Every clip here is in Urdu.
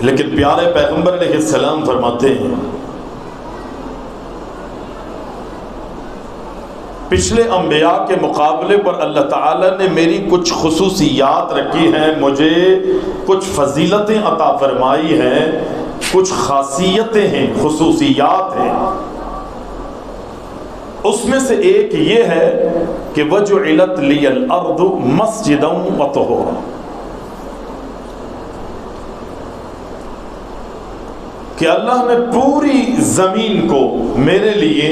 لیکن پیارے پیغمبر علیہ السلام فرماتے ہیں پچھلے انبیاء کے مقابلے پر اللہ تعالیٰ نے میری کچھ خصوصیات رکھی ہیں، مجھے کچھ فضیلتیں عطا فرمائی ہیں، کچھ خاصیتیں ہیں، خصوصیات ہیں۔ اس میں سے ایک یہ ہے کہ وَجُعِلَتْ لِيَ الْأَرْضُ مَسْجِدًا وَطَهُورًا، کہ اللہ نے پوری زمین کو میرے لیے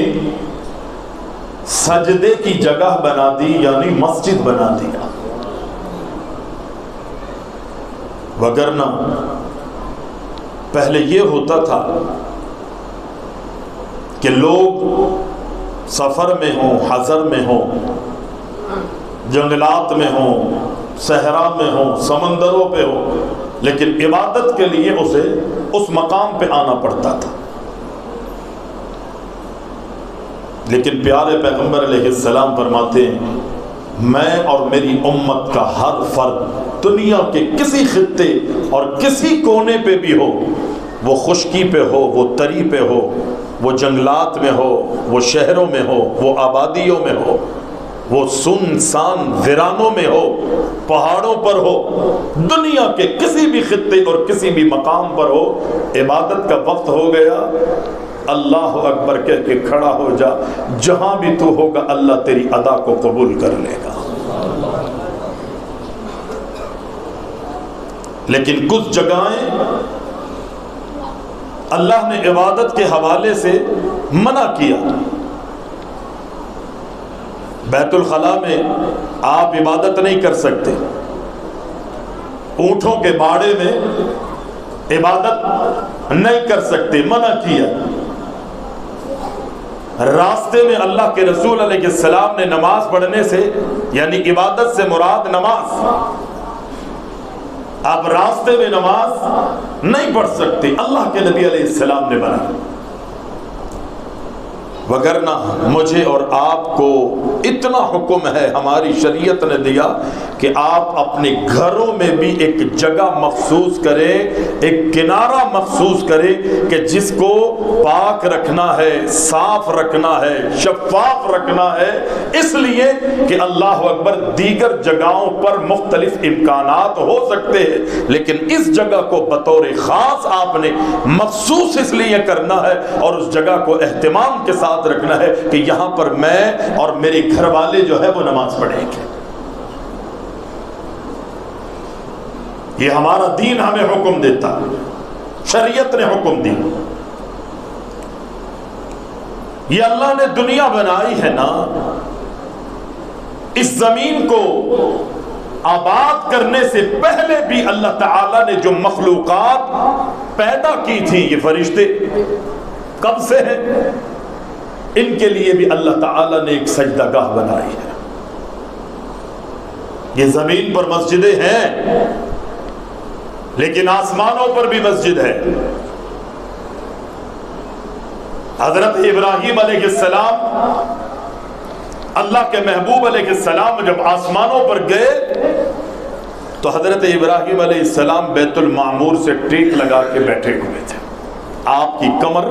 سجدے کی جگہ بنا دی، یعنی مسجد بنا دیا۔ وگرنہ پہلے یہ ہوتا تھا کہ لوگ سفر میں ہوں، حضر میں ہوں، جنگلات میں ہوں، صحرا میں ہوں، سمندروں پہ ہوں، لیکن عبادت کے لیے اسے اس مقام پہ آنا پڑتا تھا۔ لیکن پیارے پیغمبر علیہ السلام فرماتے ہیں میں اور میری امت کا ہر فرد دنیا کے کسی خطے اور کسی کونے پہ بھی ہو، وہ خشکی پہ ہو، وہ تری پہ ہو، وہ جنگلات میں ہو، وہ شہروں میں ہو، وہ آبادیوں میں ہو، وہ سنسان ویرانوں میں ہو، پہاڑوں پر ہو، دنیا کے کسی بھی خطے اور کسی بھی مقام پر ہو، عبادت کا وقت ہو گیا، اللہ اکبر کہہ کے کھڑا ہو جا، جہاں بھی تو ہوگا اللہ تیری ادا کو قبول کر لے گا۔ لیکن کچھ جگہیں اللہ نے عبادت کے حوالے سے منع کیا۔ بیت الخلاء میں آپ عبادت نہیں کر سکتے، اونٹوں کے باڑے میں عبادت نہیں کر سکتے، منع کیا۔ راستے میں اللہ کے رسول علیہ السلام نے نماز پڑھنے سے، یعنی عبادت سے مراد نماز، آپ راستے میں نماز نہیں پڑھ سکتے، اللہ کے نبی علیہ السلام نے منع۔ وگرنہ مجھے اور آپ کو اتنا حکم ہے، ہماری شریعت نے دیا کہ آپ اپنے گھروں میں بھی ایک جگہ مخصوص کریں، ایک کنارہ مخصوص کریں کہ جس کو پاک رکھنا ہے، صاف رکھنا ہے، شفاف رکھنا ہے، اس لیے کہ اللہ اکبر دیگر جگہوں پر مختلف امکانات ہو سکتے ہیں، لیکن اس جگہ کو بطور خاص آپ نے مخصوص اس لیے کرنا ہے اور اس جگہ کو اہتمام کے ساتھ رکھنا ہے کہ یہاں پر میں اور میرے گھر والے جو ہے وہ نماز پڑھیں گے۔ یہ ہمارا دین ہمیں حکم دیتا، شریعت نے حکم دی۔ یہ اللہ نے دنیا بنائی ہے نا، اس زمین کو آباد کرنے سے پہلے بھی اللہ تعالیٰ نے جو مخلوقات پیدا کی تھی، یہ فرشتے کب سے ہیں، ان کے لیے بھی اللہ تعالیٰ نے ایک سجدہ گاہ بنائی ہے۔ یہ زمین پر مسجدیں ہیں، لیکن آسمانوں پر بھی مسجد ہے۔ حضرت ابراہیم علیہ السلام، اللہ کے محبوب علیہ السلام جب آسمانوں پر گئے تو حضرت ابراہیم علیہ السلام بیت المعمور سے ٹیک لگا کے بیٹھے ہوئے تھے، آپ کی کمر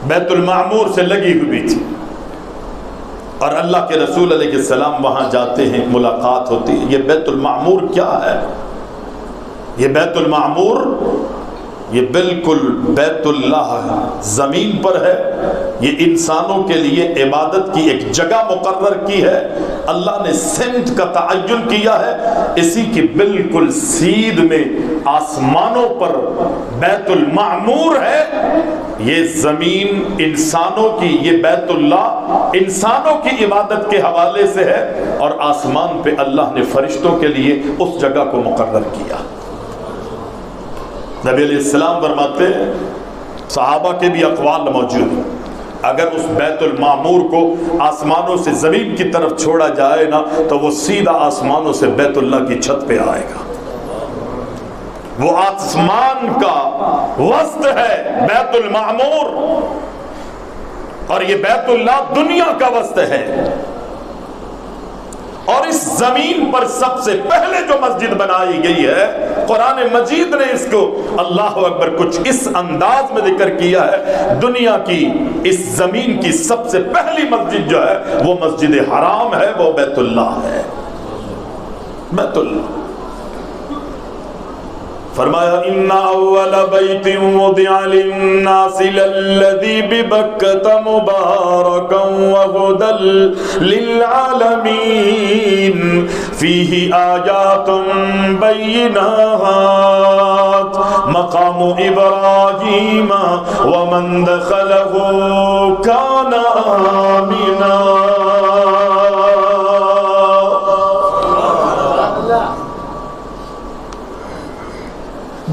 بیت المعمور سے لگی ہوئی تھی، اور اللہ کے رسول علیہ السلام وہاں جاتے ہیں، ملاقات ہوتی ہے۔ یہ بیت المعمور کیا ہے؟ یہ بیت المعمور یہ بالکل بیت اللہ زمین پر ہے، یہ انسانوں کے لیے عبادت کی ایک جگہ مقرر کی ہے، اللہ نے سمت کا تعین کیا ہے، اسی کی بالکل سیدھ میں آسمانوں پر بیت المعمور ہے۔ یہ زمین انسانوں کی، یہ بیت اللہ انسانوں کی عبادت کے حوالے سے ہے، اور آسمان پہ اللہ نے فرشتوں کے لیے اس جگہ کو مقرر کیا۔ نبی علیہ السلام فرماتے ہیں، صحابہ کے بھی اقوال موجود ہیں، اگر اس بیت المعمور کو آسمانوں سے زمین کی طرف چھوڑا جائے نا تو وہ سیدھا آسمانوں سے بیت اللہ کی چھت پہ آئے گا۔ وہ آسمان کا وسط ہے بیت المعمور، اور یہ بیت اللہ دنیا کا وسط ہے، اور اس زمین پر سب سے پہلے جو مسجد بنائی گئی ہے، قرآن مجید نے اس کو اللہ اکبر کچھ اس انداز میں ذکر کیا ہے، دنیا کی اس زمین کی سب سے پہلی مسجد جو ہے وہ مسجد حرام ہے، وہ بیت اللہ ہے، بیت اللہ۔ فرمایا ان اول بیت وضع للناس للذی ببکۃ مبارکا وہدی للعالمین فیہ آیات بینات مقام ابراہیم ومن دخلہ کان آمنا۔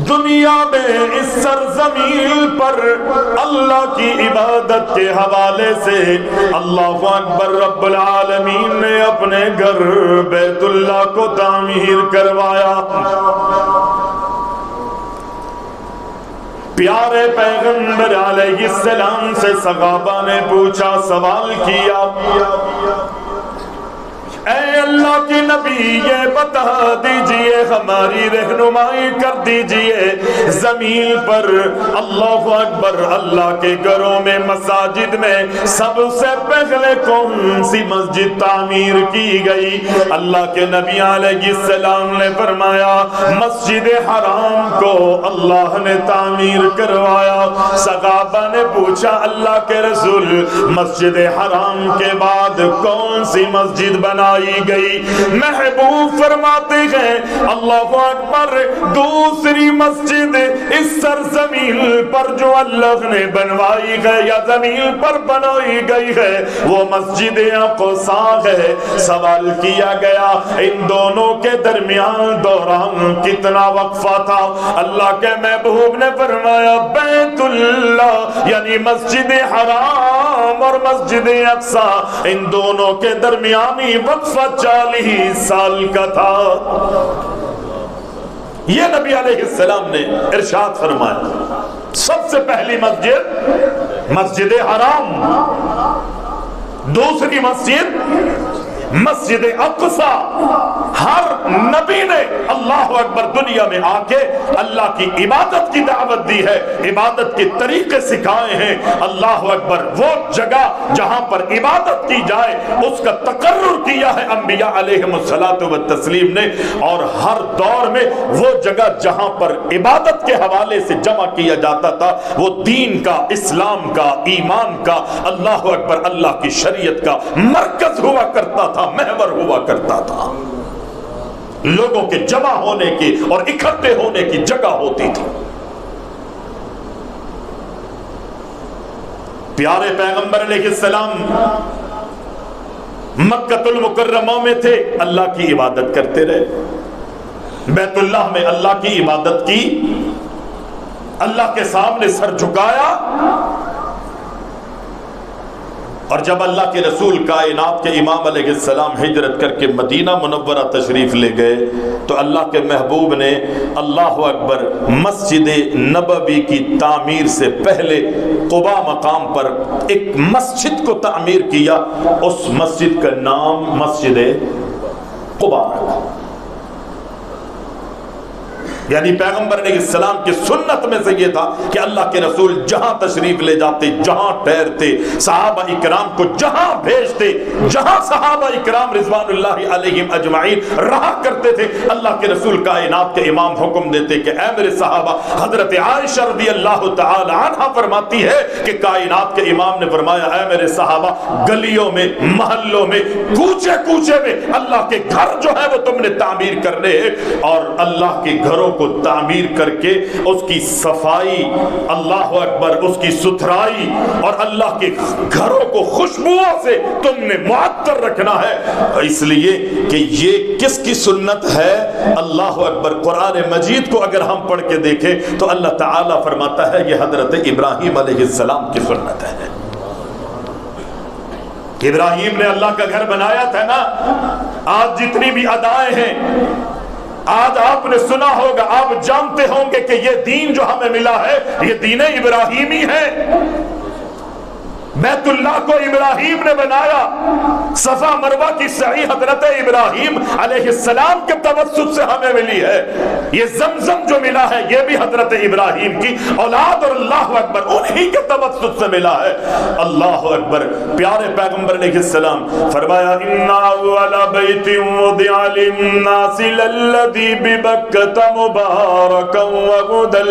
دنیا میں اس سرزمین پر اللہ کی عبادت کے حوالے سے اللہ اکبر رب العالمین نے اپنے گھر بیت اللہ کو تعمیر کروایا۔ پیارے پیغمبر علیہ السلام سے صحابہ نے پوچھا، سوال کیا، اے اللہ کے نبی یہ بتا دیجئے، ہماری رہنمائی کر دیجئے، زمین پر اللہ اکبر اللہ کے گھروں میں مساجد میں سب سے پہلے کون سی مسجد تعمیر کی گئی؟ اللہ کے نبی علیہ السلام نے فرمایا مسجد حرام کو اللہ نے تعمیر کروایا۔ صحابہ نے پوچھا اللہ کے رسول مسجد حرام کے بعد کون سی مسجد بنائی گئی؟ محبوب فرماتے ہیں اللہ اکبر دوسری مسجد اس سرزمین پر جو اللہ نے بنوائی ہے یا زمین پر بنائی گئی ہے وہ مسجد اقصی ہے۔ سوال کیا گیا ان دونوں کے درمیان دوران کتنا وقفہ تھا؟ اللہ کے محبوب نے فرمایا بیت اللہ یعنی مسجد حرام اور مسجد اقصی ان دونوں کے درمیانی وقفہ 40 سال کا تھا۔ یہ نبی علیہ السلام نے ارشاد فرمایا سب سے پہلی مسجد مسجد حرام، دوسری مسجد مسجد اقصی۔ ہر نبی نے اللہ اکبر دنیا میں آ کے اللہ کی عبادت کی دعوت دی ہے، عبادت کے طریقے سکھائے ہیں۔ اللہ اکبر وہ جگہ جہاں پر عبادت کی جائے اس کا تقرر کیا ہے انبیاء علیہم الصلاۃ والتسلیم نے، اور ہر دور میں وہ جگہ جہاں پر عبادت کے حوالے سے جمع کیا جاتا تھا وہ دین کا، اسلام کا، ایمان کا، اللہ اکبر اللہ کی شریعت کا مرکز ہوا کرتا تھا، محور ہوا کرتا تھا، لوگوں کے جمع ہونے کی اور اکٹھے ہونے کی جگہ ہوتی تھی۔ پیارے پیغمبر علیہ السلام مکہ المکرمہ میں تھے، اللہ کی عبادت کرتے رہے، بیت اللہ میں اللہ کی عبادت کی، اللہ کے سامنے سر جھکایا، اور جب اللہ کے رسول کائنات کے امام علیہ السلام ہجرت کر کے مدینہ منورہ تشریف لے گئے تو اللہ کے محبوب نے اللہ اکبر مسجد نبوی کی تعمیر سے پہلے قبا مقام پر ایک مسجد کو تعمیر کیا، اس مسجد کا نام مسجد قبا رکھا۔ یعنی پیغمبر علیہ السلام کی سنت میں سے یہ تھا کہ اللہ کے رسول جہاں تشریف لے جاتے، جہاں ٹھہرتے، صحابہ اکرام کو جہاں بھیجتے، جہاں صحابہ اکرام رضوان اللہ علیہم اجمعین رہا کرتے تھے، اللہ کے رسول کائنات کے امام حکم دیتے کہ اے میرے صحابہ، حضرت عائشہ رضی اللہ تعالی عنہا فرماتی ہے کہ کائنات کے امام نے فرمایا اے میرے صحابہ گلیوں میں، محلوں میں، کوچے کوچے میں اللہ کے گھر جو ہے وہ تم نے تعمیر کرنے ہیں، اور اللہ کے گھروں کو تعمیر کر کے اس کی صفائی، اللہ اکبر اس کی ستھرائی اور اللہ کے گھروں کو خوشبوؤں سے تم نے معطر رکھنا ہے۔ اس لیے کہ یہ کس کی سنت ہے؟ اللہ اکبر قرآن مجید کو اگر ہم پڑھ کے دیکھیں تو اللہ تعالیٰ فرماتا ہے یہ حضرت ابراہیم علیہ السلام کی سنت ہے۔ ابراہیم نے اللہ کا گھر بنایا تھا نا۔ آج جتنی بھی ادائیں ہیں، آج آپ نے سنا ہوگا، آپ جانتے ہوں گے کہ یہ دین جو ہمیں ملا ہے یہ دین ابراہیمی ہے۔ بیت اللہ کو ابراہیم نے بنایا، صفا مروہ کی سعی حضرت ابراہیم علیہ السلام کے توسط سے ہمیں ملی ہے، یہ زمزم جو ملا ہے یہ بھی حضرت ابراہیم کی اولاد، اور اللہ اکبر انہی کے توسط سے ملا ہے۔ اللہ اکبر، پیارے پیغمبر علیہ السلام فرمایا اِنَّ أَوَّلَ بَيْتٍ وُضِعَ لِلنَّاسِ لَلَّذِي بِبَكَّةَ مُبَارَكًا وَهُدًى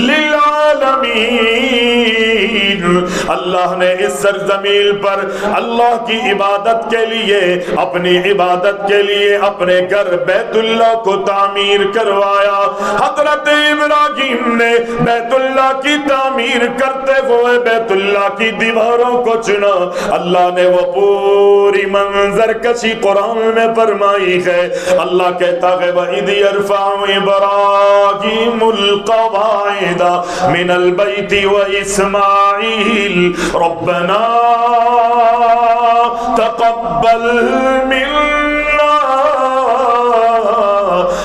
لِلْعَالَمِينَ۔ اللہ نے اس سرزمین پر اللہ کی عبادت کے لیے، اپنی عبادت کے لیے اپنے گھر بیت اللہ کو تعمیر کروایا۔ حضرت ابراہیم نے بیت اللہ کی تعمیر کرتے ہوئے بیت اللہ کی دیواروں کو چنا۔ اللہ نے وہ پوری منظر کشی قرآن میں فرمائی ہے۔ اللہ کہتا ہے وَإِذْ يَرْفَعُ إِبْرَاهِيمُ الْقَوَاعِدَ مِنَ الْبَيْتِ وَإِسْمَاعِيلُ رَبَّنَا تَقَبَّلْ مِنَّا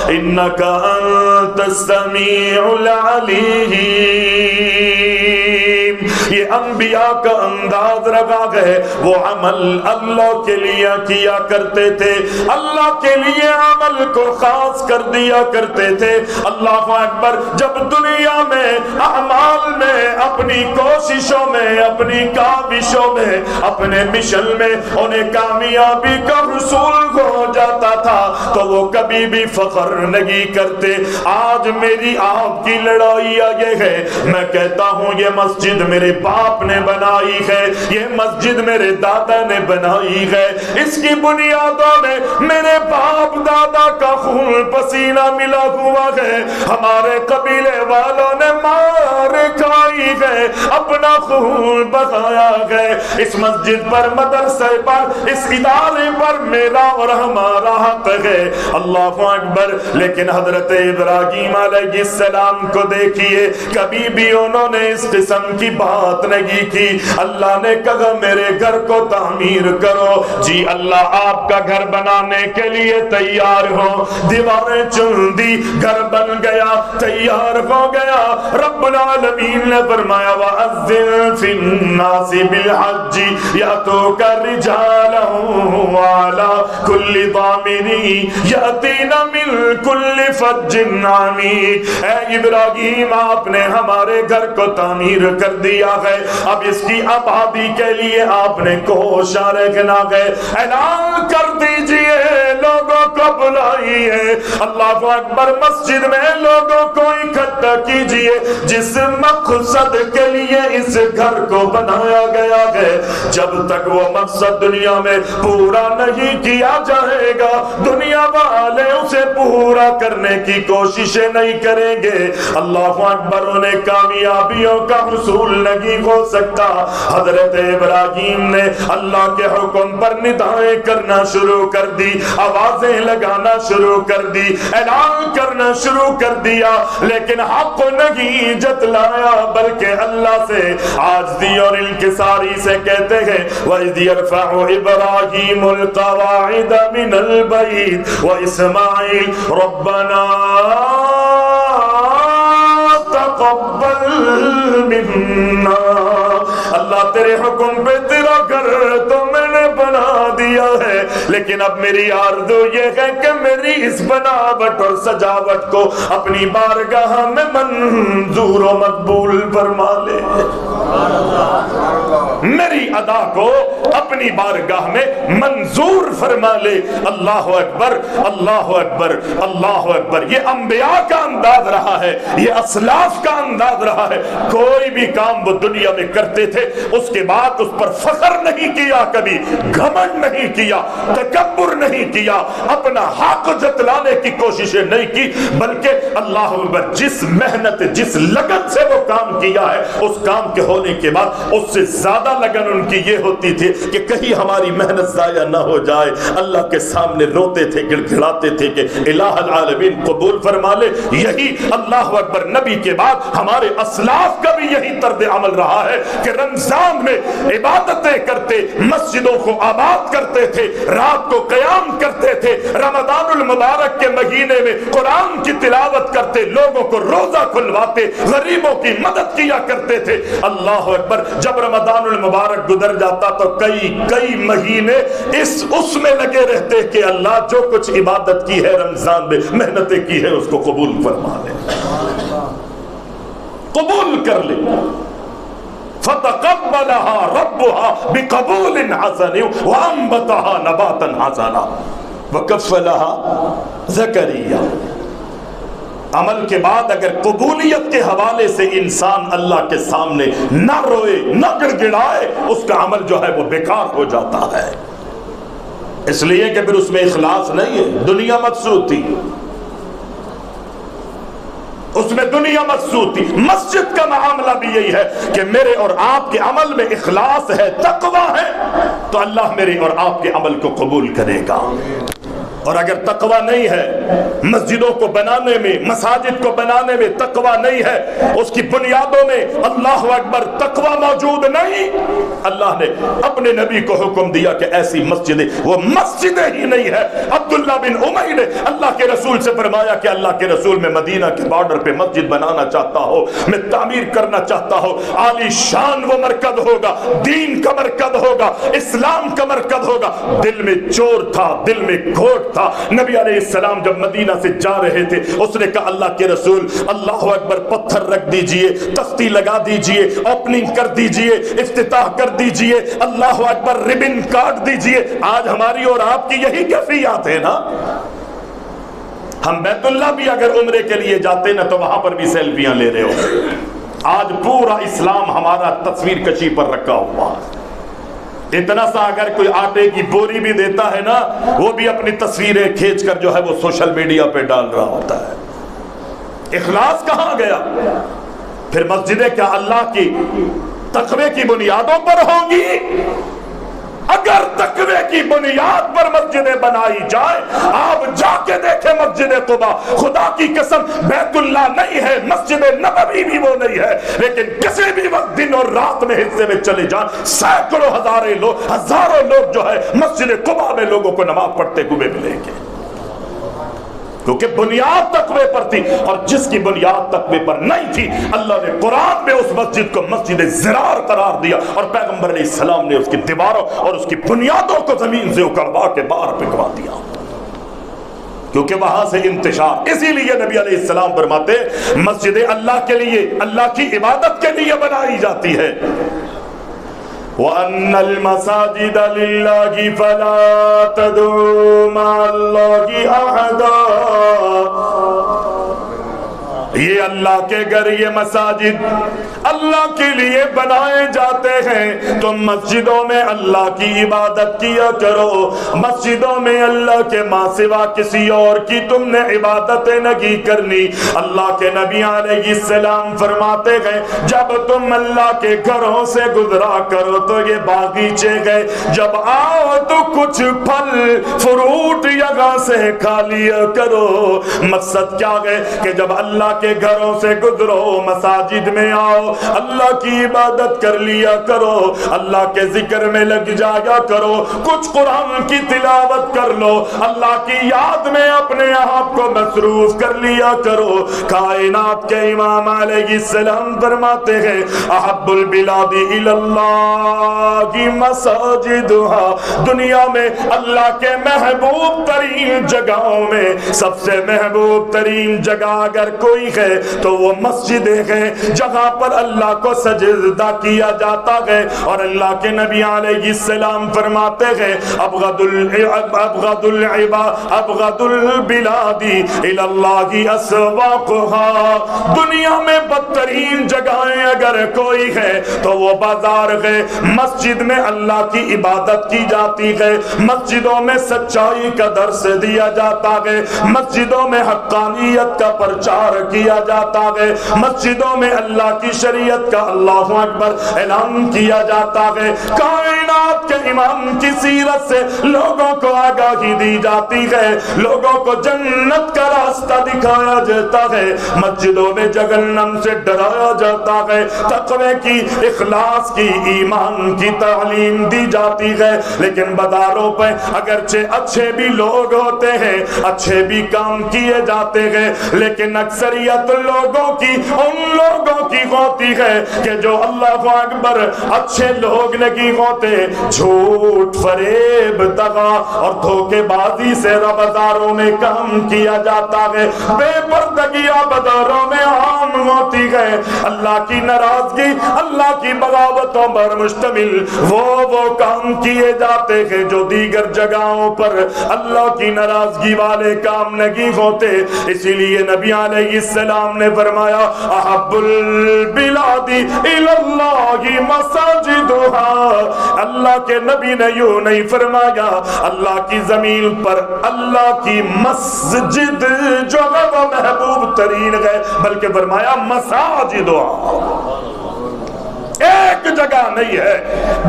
إِنَّكَ أَنْتَ السَّمِيعُ الْعَلِيمُ۔ یہ انبیاء کا انداز رہا ہے، وہ عمل اللہ کے لیے کیا کرتے تھے، اللہ کے لیے عمل کو خاص کر دیا کرتے تھے۔ اللہ اکبر، جب دنیا میں اعمال میں اپنی کوششوں میں، اپنی کاوشوں میں، اپنے مشن میں انہیں کامیابی کا حصول ہو جاتا تھا تو وہ کبھی بھی فخر نہیں کرتے۔ آج میری آپ کی لڑائی یہ ہے، میں کہتا ہوں یہ مسجد میرے باپ نے بنائی ہے، یہ مسجد میرے دادا نے بنائی ہے، اس کی بنیادوں میں میرے باپ دادا کا خون پسینہ ملا ہوا ہے، ہمارے قبیلے والوں نے مار کھائی ہے، اپنا خون بہایا ہے۔ اس مسجد پر، مدرسے پر، اس ادارے پر میرا اور ہمارا حق ہے۔ اللہ اکبر، لیکن حضرت ابراہیم علیہ السلام کو دیکھیے، کبھی بھی انہوں نے اس قسم کی بات نہیں کی۔ اللہ نے کہا میرے گھر کو تعمیر کرو، جی اللہ آپ کا گھر بنانے کے لیے تیار ہو، دیواریں چن دی، گھر بن گیا، تیار ہو گیا۔ رب العالمین نے فرمایا وَأَذِّن فِي النَّاسِ بِالْحَجِّ يَأْتُوكَ رِجَالًا وَعَلَىٰ كُلِّ ضَامِرٍ يَأْتِينَ مِن كُلِّ فَجٍّ عَمِيقٍ۔ اے ابراہیم، آپ نے ہمارے گھر کو تعمیر کر دیا ہے، اب اس کی آبادی کے لیے آپ نے کوشاں رکھنا ہے۔ اعلان کر دیجئے، لوگوں کو بلائیے، اللہ اکبر، مسجد میں لوگوں کو اکٹھا کیجئے جس مقصد کے لیے اس گھر کو بنایا گیا ہے۔ جب تک وہ مقصد دنیا میں پورا نہیں کیا جائے گا، دنیا والے اسے پورا کرنے کی کوششیں نہیں کریں گے، اللہ اکبر، انہیں کامیابیوں کا حصول نہیں ہو سکتا۔ حضرت ابراہیم نے اللہ کے حکم پر ندائیں کرنا شروع کر دی، آوازیں لگانا شروع کر دی، اعلان کرنا شروع کر دیا، لیکن حق کو نہیں جتلایا بلکہ اللہ سے عاجزی اور انکساری سے کہتے ہیں وَإِذْ يَرْفَعُ إِبْرَاهِيمُ الْقَوَاعِدَ مِنَ الْبَيْتِ وَإِسْمَاعِيلُ رَبَّنَا تَقَبَّلْ مِنَّا۔ اللہ تیرے حکم پہ تیرا گھر تو میں نے بنا دیا ہے، لیکن اب میری آرزو یہ ہے کہ میری اس بناوٹ اور سجاوٹ کو اپنی بارگاہ میں منظور و مقبول فرما لے، میری ادا کو اپنی بارگاہ میں منظور فرما لے۔ اللہ اکبر، اللہ اکبر، اللہ اکبر۔ یہ انبیاء کا انداز رہا ہے، یہ اسلاف کا انداز رہا ہے۔ کوئی بھی کام وہ دنیا میں کرتے تھے، اس کے بعد اس پر فخر نہیں کیا، کبھی گھمنڈ نہیں کیا، تکبر نہیں کیا، اپنا حق جتلانے کی کوششیں نہیں کی، بلکہ اللہ اکبر، جس محنت، جس لگن سے وہ کام کیا ہے، اس کام کے ہونے کے بعد اس سے زیادہ لگن ان کی یہ ہوتی تھی کہ کہیں ہماری محنت ضائع نہ ہو جائے۔ اللہ کے سامنے روتے تھے، گڑ گڑاتے تھے کہ الہ العالمین قبول فرما لے۔ یہی اللہ اکبر نبی کے بعد ہمارے اسلاف کا بھی یہی طرز عمل رہا ہے کہ رمضان میں عبادتیں کرتے، مسجدوں کو آباد کرتے تھے، رات کو قیام کرتے تھے, رمضان المبارک کے مہینے میں قرآن کی تلاوت کرتے, لوگوں کو روزہ کھلواتے, غریبوں کی مدد کیا کرتے تھے. اللہ اکبر. جب رمضان المبارک گزر جاتا تو کئی مہینے اس میں لگے رہتے کہ اللہ جو کچھ عبادت کی ہے رمضان میں, محنتیں کی ہے, اس کو قبول فرما لے, قبول کر لے. فَتَقَبَّلَهَا رَبُّهَا بِقَبُولٍ حَسَنٍ وَأَنبَتَهَا نَبَاتًا حَسَنًا وَكَفَّلَهَا زَكَرِيَّا. عمل کے بعد اگر قبولیت کے حوالے سے انسان اللہ کے سامنے نہ روئے, نہ گڑ گڑائے, اس کا عمل جو ہے وہ بیکار ہو جاتا ہے. اس لیے کہ پھر اس میں اخلاص نہیں ہے, دنیا مقصود تھی, اس میں دنیا مقصود تھی. مسجد کا معاملہ بھی یہی ہے کہ میرے اور آپ کے عمل میں اخلاص ہے, تقوی ہے, تو اللہ میرے اور آپ کے عمل کو قبول کرے گا. اور اگر تقوی نہیں ہے, مسجدوں کو بنانے میں, مساجد کو بنانے میں تقوی نہیں ہے, اس کی بنیادوں میں اللہ اکبر تقوی موجود نہیں, اللہ نے اپنے نبی کو حکم دیا کہ ایسی مسجدیں, وہ مسجدیں ہی نہیں ہے. عبداللہ بن امی نے اللہ کے رسول سے فرمایا کہ اللہ کے رسول, میں مدینہ کے بارڈر پہ مسجد بنانا چاہتا ہوں, میں تعمیر کرنا چاہتا ہوں, عالی شان وہ مرکز ہوگا, دین کا مرکز ہوگا, اسلام کا مرکز ہوگا. دل میں چور تھا, دل میں گھوٹ تھا. نبی علیہ السلام جب مدینہ سے جا رہے تھے, اس نے کہا اللہ کے رسول, اللہ اکبر, پتھر رکھ دیجئے, تختی لگا دیجئے, اوپننگ کر دیجئے, افتتاح کر دیجئے, اللہ اکبر, ربن کاٹ دیجئے. آج ہماری اور آپ کی یہی کیفیات ہے نا. ہم بیت اللہ بھی اگر عمرے کے لیے جاتے نا تو وہاں پر بھی سیلفیاں لے رہے ہو. آج پورا اسلام ہمارا تصویر کشی پر رکھا ہوا. اتنا سا اگر کوئی آٹے کی بوری بھی دیتا ہے نا, وہ بھی اپنی تصویریں کھینچ کر جو ہے وہ سوشل میڈیا پہ ڈال رہا ہوتا ہے. اخلاص کہاں گیا؟ پھر مسجدیں کیا اللہ کی تقوی کی بنیادوں پر ہوں گی؟ اگر تقوی کی بنیاد پر مسجدیں بنائی جائیں, آپ جا کے دیکھیں مسجد قباء, خدا کی قسم بیت اللہ نہیں ہے, مسجد نبوی بھی وہ نہیں ہے, لیکن کسی بھی وقت دن اور رات میں حصے میں چلے جائیں, سینکڑوں ہزاروں لوگ جو ہے مسجد قباء میں لوگوں کو نماز پڑھتے ہوئے ملیں گے, کیونکہ بنیاد تقوی پر تھی. اور جس کی بنیاد تقوی پر نہیں تھی, اللہ نے قرآن میں اس مسجد کو مسجد زرار قرار دیا, اور پیغمبر علیہ السلام نے اس کی دیواروں اور اس کی بنیادوں کو زمین سے اکڑوا کے باہر پھینکوا دیا, کیونکہ وہاں سے انتشار. اسی لیے نبی علیہ السلام فرماتے, مسجدیں اللہ کے لیے, اللہ کی عبادت کے لیے بنائی جاتی ہے. وَأَنَّ الْمَسَاجِدَ لِلَّهِ فَلَا تَدْعُوا مَعَ اللَّهِ أَحَدًا. یہ اللہ کے گھر, یہ مساجد اللہ کے لیے بنائے جاتے ہیں, تو مسجدوں میں اللہ کی عبادت کیا کرو. مسجدوں میں اللہ کے ماں سوا کسی اور کی تم نے عبادتیں نہیں کرنی. اللہ کے نبی علیہ السلام فرماتے ہیں, جب تم اللہ کے گھروں سے گزرا کرو تو یہ باغیچے گئے, جب آؤ تو کچھ پھل فروٹ یہاں سے کھا لیا کرو. مقصد کیا ہے کہ جب اللہ کے گھروں سے گزرو, مساجد میں آؤ, اللہ کی عبادت کر لیا کرو, اللہ کے ذکر میں لگ جایا کرو, کچھ قرآن کی تلاوت کر لو, اللہ کی یاد میں اپنے آپ کو مصروف کر لیا کرو. کائنات کے امام علیہ السلام فرماتے ہیں, احب البلاد الی اللہ مساجدها, دنیا میں اللہ کے محبوب ترین جگہوں میں سب سے محبوب ترین جگہ اگر کوئی ہے تو وہ مسجدیں ہیں, جگہ پر اللہ کو سجدہ کیا جاتا ہے. اور اللہ کے نبی علیہ السلام فرماتے ہیں, ابغض البلاد الی اللہ اسواقها, دنیا میں بدترین جگہیں اگر کوئی ہے تو وہ بازار ہے. مسجد میں اللہ کی عبادت کی جاتی ہے, مسجدوں میں سچائی کا درس دیا جاتا ہے, مسجدوں میں حقانیت کا پرچار کیا جاتا ہے, مسجدوں میں اللہ کی شریعت کا اللہ اکبر اعلان کیا جاتا ہے. کائنات کے امام کی سیرت سے لوگوں کو آگاہی دی جاتی ہے, لوگوں کو جنت کا راستہ دکھایا جاتا ہے, مسجدوں میں جہنم سے ڈرایا جاتا ہے, تقوی کی, اخلاص کی, ایمان کی تعلیم دی جاتی ہے. لیکن بازاروں پہ اگرچہ اچھے بھی لوگ ہوتے ہیں, اچھے بھی کام کیے جاتے ہیں, لیکن اکثریت لوگوں کی ان لوگوں کی ہوتی ہے کہ جو اللہ اکبر اچھے لوگ نہیں ہوتے, جھوٹ فریب دغا اور دھوکے بازی سے بازاروں میں کام کیا جاتا ہے, بے پردگیاں بازاروں میں عام ہوتی ہے. اللہ کی ناراضگی, اللہ کی بغاوتوں پر مشتمل وہ کام کیے جاتے ہیں جو دیگر جگہوں پر اللہ کی ناراضگی والے کام نہیں ہوتے. اسی لیے نبی علیہ السلام نے فرمایا احب البلاد الی اللہ مساجدها. اللہ کے نبی نے یوں نہیں فرمایا اللہ کی زمین پر اللہ کی مسجد جو ہے وہ محبوب ترین ہے, بلکہ فرمایا مساجدها. ایک جگہ نہیں ہے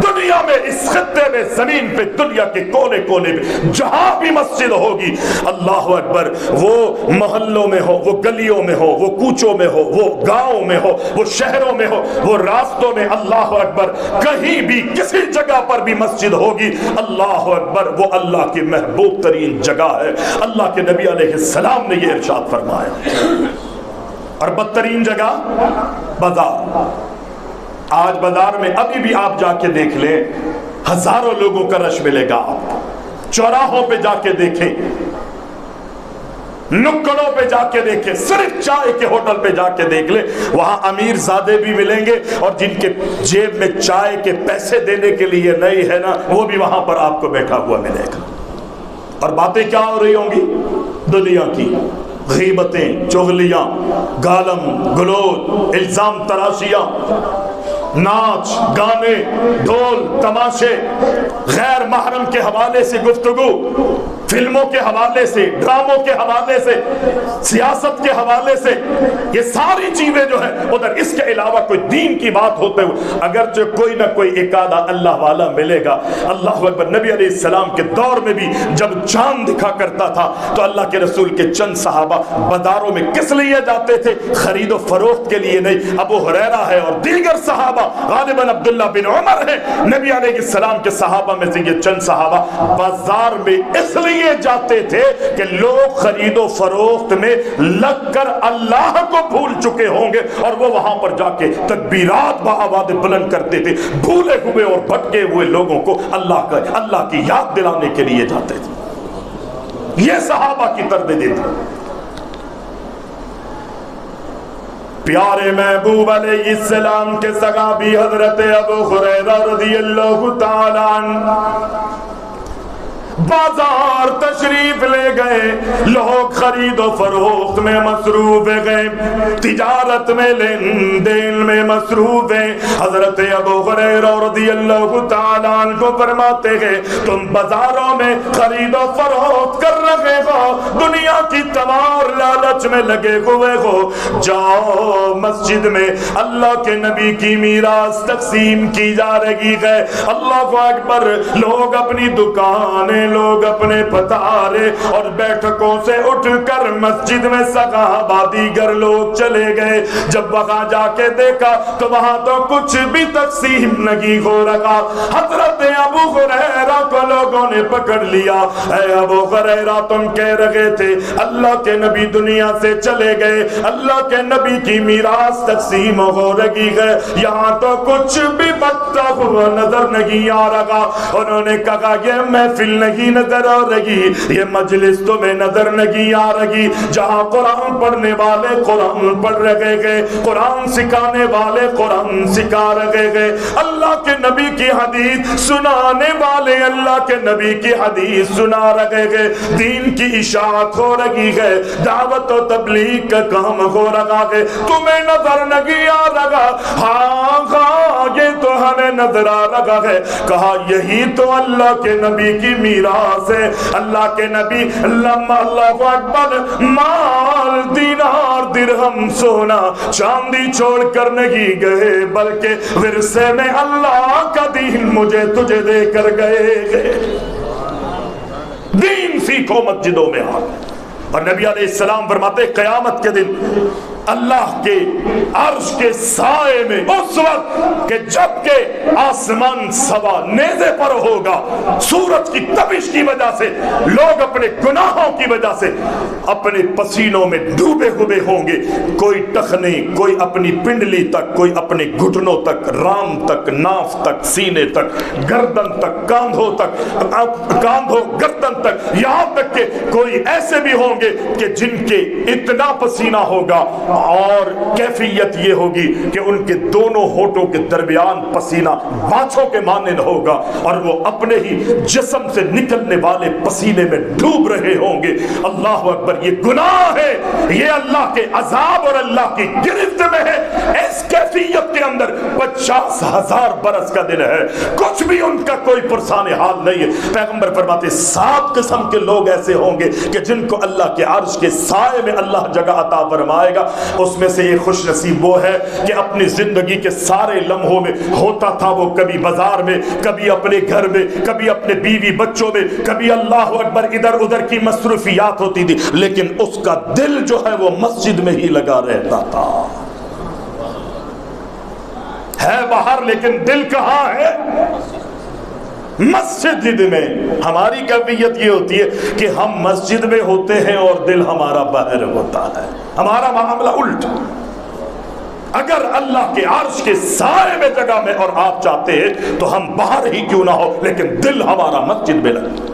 دنیا میں, اس خطے میں, زمین پہ, دنیا کے کونے کونے میں جہاں بھی مسجد ہوگی, اللہ اکبر, وہ محلوں میں ہو, وہ گلیوں میں ہو, وہ کوچوں میں ہو, وہ گاؤں میں ہو, وہ شہروں میں ہو, وہ راستوں میں, اللہ اکبر, کہیں بھی کسی جگہ پر بھی مسجد ہوگی, اللہ اکبر, وہ اللہ کی محبوب ترین جگہ ہے. اللہ کے نبی علیہ السلام نے یہ ارشاد فرمایا. اور بدترین جگہ بازار. آج بازار میں ابھی بھی آپ جا کے دیکھ لیں, ہزاروں لوگوں کا رش ملے گا. آپ چوراہوں پہ جا کے دیکھیں, نکڑوں پہ جا کے دیکھیں, صرف چائے کے ہوٹل پہ جا کے دیکھ لیں, وہاں امیر زادے بھی ملیں گے اور جن کے جیب میں چائے کے پیسے دینے کے لیے نہیں ہے نا, وہ بھی وہاں پر آپ کو بیٹھا ہوا ملے گا. اور باتیں کیا ہو رہی ہوں گی؟ دنیا کی غیبتیں, چغلیاں, گالم گلوچ, الزام تراشیاں, ناچ گانے, ڈھول تماشے, غیر محرم کے حوالے سے گفتگو, فلموں کے حوالے سے, ڈراموں کے حوالے سے, سیاست کے حوالے سے, یہ ساری چیزیں جو ہیں ادھر. اس کے علاوہ کوئی دین کی بات ہوتے ہوئے اگرچہ کوئی نہ کوئی ایک آدھا اللہ والا ملے گا. اللہ اکبر. نبی علیہ السلام کے دور میں بھی جب چاند دکھا کرتا تھا تو اللہ کے رسول کے چند صحابہ بازاروں میں کس لیے جاتے تھے؟ خرید و فروخت کے لیے نہیں. ابو ہریرہ ہے اور دیگر صحابہ, غالباً عبداللہ بن عمر ہے, نبی علیہ السلام کے صحابہ میں سے یہ چند صحابہ بازار میں اس لیے جاتے تھے کہ لوگ خرید و فروخت میں لگ کر اللہ کو بھول چکے ہوں گے, اور وہ وہاں پر جا کے تکبیرات بآواز بلند کرتے تھے. بھولے ہوئے اور بھٹکے ہوئے لوگوں کو اللہ کی یاد دلانے کے لیے جاتے تھے. یہ صحابہ کی تربیت تھی. پیارے محبوب علیہ السلام کے صحابی حضرت ابو ہریرہ رضی اللہ تعالیٰ عنہ بازار تشریف لے گئے. لوگ خرید و فروخت میں مصروف گئے, تجارت میں, لین دین میں مصروف ہیں. حضرت ابو ہریرہ رضی اللہ تعالیٰ عنہ کو فرماتے ہیں تم بازاروں میں خرید و فروخت کر رہے ہو, دنیا کی تمام لالچ میں لگے ہوئے ہو, جاؤ مسجد میں اللہ کے نبی کی میراث تقسیم کی جا رہی ہے. اللہ اکبر. لوگ اپنی دکانیں, لوگ اپنے پتارے اور بیٹھکوں سے اٹھ کر مسجد میں صحابہ دیگر لوگ چلے گئے. جب وہاں جا کے دیکھا تو وہاں تو کچھ بھی تقسیم نہیں ہو رہا. حضرت ابو ہریرہ کو لوگوں نے پکڑ لیا. اے ابو ہریرہ, تم کہہ رہے تھے اللہ کے نبی دنیا سے چلے گئے, اللہ کے نبی کی میراث تقسیم ہو رہی ہے, یہاں تو کچھ بھی بچتا ہوا نظر نہیں آ رہا. انہوں نے کہا یہ محفل نہیں نظر آ رہی, یہ مجلس تمہیں نظر نہیں آ رہی جہاں قرآن پڑھنے والے قرآن پڑھ رہے گئے, قرآن سکھانے والے قرآن سکھا رہے گئے, اللہ کے نبی کی حدیث سنانے والے اللہ کے نبی کی حدیث سنا رہے گئے, دین کی اشاعت ہو رہی ہے, دعوت و تبلیغ کا کام ہو رہا ہے, تمہیں نظر نہیں آ رہا؟ ہاں ہاں یہ تو ہمیں نظر آ رہا ہے. کہا یہی تو اللہ کے نبی کی میراث ہے. اللہ کے نبی لما اللہ اکبر مال دینار درہم سونا چاندی چھوڑ کر نہیں گئے, بلکہ ورثے میں اللہ کا دین مجھے تجھے دے کر گئے. دین سیکھو مسجدوں میں آ. اور نبی علیہ السلام فرماتے قیامت کے دن اللہ کے عرش کے سائے میں اس وقت کہ جب کہ آسمان سوا نیزے پر ہوگا، سورج کی تپش کی وجہ سے لوگ اپنے گناہوں کی وجہ سے اپنے پسینوں میں ڈوبے ہوئے ہوں گے، کوئی ٹخنے، کوئی اپنی پنڈلی تک، کوئی اپنے گھٹنوں تک، رام تک، ناف تک، سینے تک، گردن تک، کاندھوں تک، کاندھوں گردن تک، یہاں تک کہ کوئی ایسے بھی ہوں گے کہ جن کے اتنا پسینہ ہوگا اور کیفیت یہ ہوگی کہ ان کے دونوں ہونٹوں کے درمیان پسینہ بانچھوں کے مانند ہوگا اور وہ اپنے ہی جسم سے نکلنے والے پسینے میں ڈوب رہے ہوں گے۔ اللہ اکبر، یہ گناہ ہے، یہ اللہ کے عذاب اور اللہ کی گرفت میں ہے۔ اس کیفیت کے اندر 50,000 برس کا دن ہے، کچھ بھی ان کا کوئی پرسان حال نہیں ہے۔ پیغمبر فرماتے 7 قسم کے لوگ ایسے ہوں گے کہ جن کو اللہ کے عرش کے سائے میں اللہ جگہ عطا فرمائے گا۔ اس میں سے یہ خوش نصیب وہ ہے کہ اپنی زندگی کے سارے لمحوں میں ہوتا تھا وہ کبھی بازار میں، کبھی اپنے گھر میں، کبھی اپنے بیوی بچوں میں، کبھی اللہ اکبر ادھر ادھر کی مصروفیات ہوتی تھی، لیکن اس کا دل جو ہے وہ مسجد میں ہی لگا رہتا تھا۔ ہے باہر لیکن دل کہاں ہے؟ مسجد میں۔ ہماری کیفیت یہ ہوتی ہے کہ ہم مسجد میں ہوتے ہیں اور دل ہمارا باہر ہوتا ہے، ہمارا معاملہ الٹ۔ اگر اللہ کے عرش کے سائے میں جگہ میں اور آپ چاہتے ہیں تو ہم باہر ہی کیوں نہ ہو لیکن دل ہمارا مسجد میں لگے۔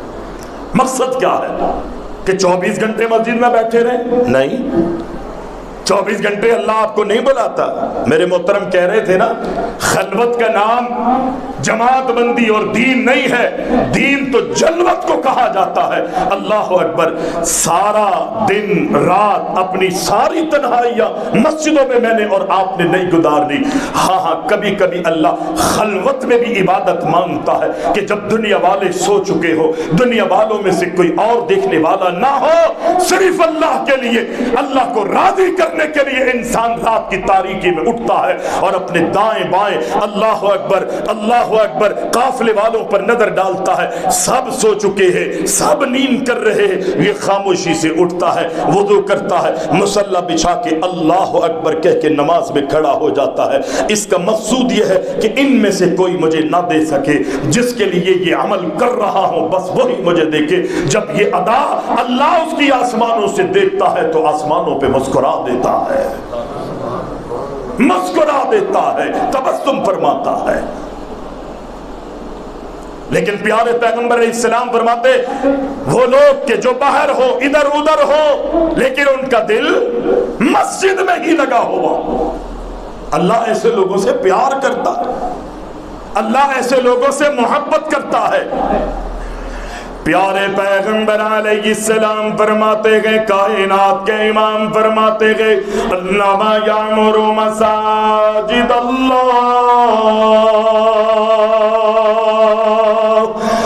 مقصد کیا ہے کہ 24 گھنٹے مسجد میں بیٹھے رہیں؟ نہیں، 24 گھنٹے اللہ آپ کو نہیں بلاتا۔ میرے محترم کہہ رہے تھے نا، خلوت کا نام جماعت بندی اور دین نہیں ہے، دین تو جلوت کو کہا جاتا ہے۔ اللہ اکبر، سارا دن رات اپنی ساری تنہائیاں مسجدوں میں نے اور آپ نے نہیں گزارنی۔ ہاں کبھی کبھی اللہ خلوت میں بھی عبادت مانگتا ہے کہ جب دنیا والے سو چکے ہو، دنیا والوں میں سے کوئی اور دیکھنے والا نہ ہو، صرف اللہ کے لیے، اللہ کو راضی کرنے کے لیے انسان رات کی تاریکی میں اٹھتا ہے اور اپنے دائیں بائیں اللہ اکبر اللہ اکبر قافلے والوں پر نظر ڈالتا ہے، سب سو چکے ہیں، سب نیند کر رہے ہیں، یہ خاموشی سے اٹھتا ہے، وضو کرتا ہے، مصلی بچھا کے اللہ اکبر کہہ کے نماز میں کھڑا ہو جاتا ہے۔ اس کا مقصود یہ ہے کہ ان میں سے کوئی مجھے نہ دے سکے، جس کے لیے یہ عمل کر رہا ہوں بس وہی مجھے دیکھے۔ جب یہ ادا اللہ اس کی آسمانوں سے دیکھتا ہے تو آسمانوں پہ مسکرا دیتا ہے، مسکرا دیتا ہے، تبسم فرماتا ہے۔ لیکن پیارے پیغمبر علیہ السلام فرماتے وہ لوگ کہ جو باہر ہو، ادھر ادھر ہو، لیکن ان کا دل مسجد میں ہی لگا ہوا، اللہ ایسے لوگوں سے پیار کرتا ہے، اللہ ایسے لوگوں سے محبت کرتا ہے۔ پیارے پیغمبر علیہ السلام فرماتے گئے، کائنات کے امام فرماتے گئے، انما یعمر مساجد اللہ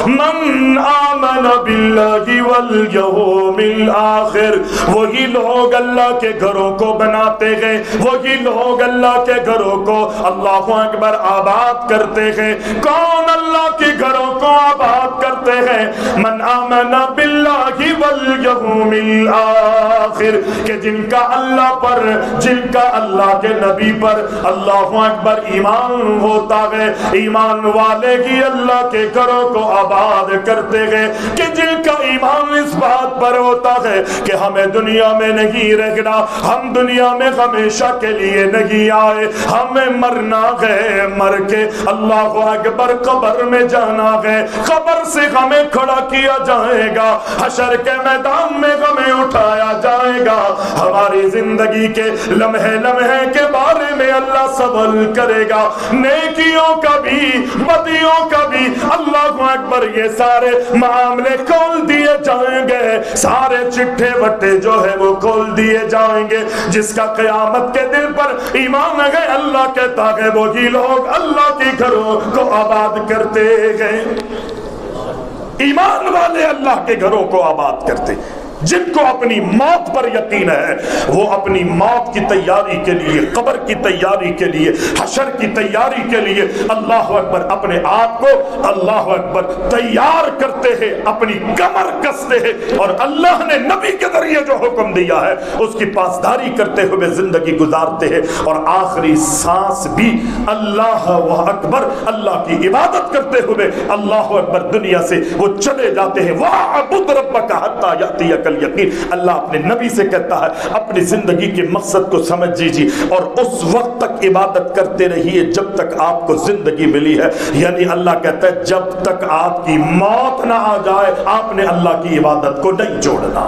من آمن باللہ والیوم الآخر۔ وہی لوگ اللہ کے گھروں کو بناتے گئے، وہی لوگ اللہ کے گھروں کو اللہ اکبر آباد کرتے گئے۔ کون اللہ کے گھروں کو آباد کرتے ہیں؟ من آمن باللہ والیوم الآخر، کہ جن کا اللہ پر، جن کا اللہ کے نبی پر اللہ اکبر ایمان ہوتا ہے، ایمان والے ہی اللہ کے گھروں کو آباد کرتے گئے، کہ جن کا ایمان اس بات پر ہوتا ہے کہ ہمیں دنیا میں نہیں رہنا، ہم دنیا میں ہمیشہ کے لیے نہیں آئے، ہمیں مرنا ہے، مر کے اللہ اکبر قبر میں جانا ہے، قبر سے ہمیں کھڑا کیا جائے گا، حشر کے میدان میں ہمیں اٹھایا جائے گا، ہماری زندگی کے لمحے لمحے کے بارے میں اللہ سوال کرے گا، نیکیوں کا بھی بدیوں کا بھی۔ اللہ اکبر، یہ سارے معاملے کھول دیے جائیں گے، سارے چٹھے بٹے جو ہے وہ کھول دیے جائیں گے۔ جس کا قیامت کے دن پر ایمان ہے، اللہ کہتا ہے وہی لوگ اللہ کے گھروں کو آباد کرتے گئے، ایمان والے اللہ کے گھروں کو آباد کرتے۔ جن کو اپنی موت پر یقین ہے وہ اپنی موت کی تیاری کے لیے، قبر کی تیاری کے لیے، حشر کی تیاری کے لیے اللہ اکبر اپنے آپ کو اللہ اکبر تیار کرتے ہیں، اپنی کمر کستے ہیں، اور اللہ نے نبی کے ذریعے جو حکم دیا ہے اس کی پاسداری کرتے ہوئے زندگی گزارتے ہیں، اور آخری سانس بھی اللہ اکبر اللہ کی عبادت کرتے ہوئے اللہ اکبر دنیا سے وہ چلے جاتے ہیں۔ وَاعْبُدْ رَبَّكَ حَتَّى يَأْتِيَكَ الْيَقِينُ، اللہ اپنے نبی سے کہتا ہے اپنی زندگی کے مقصد کو سمجھ لیجیے اور اس وقت تک عبادت کرتے رہیے جب تک آپ کو زندگی ملی ہے، یعنی اللہ کہتا ہے جب تک آپ کی موت نہ آ جائے آپ نے اللہ کی عبادت کو نہیں چھوڑنا۔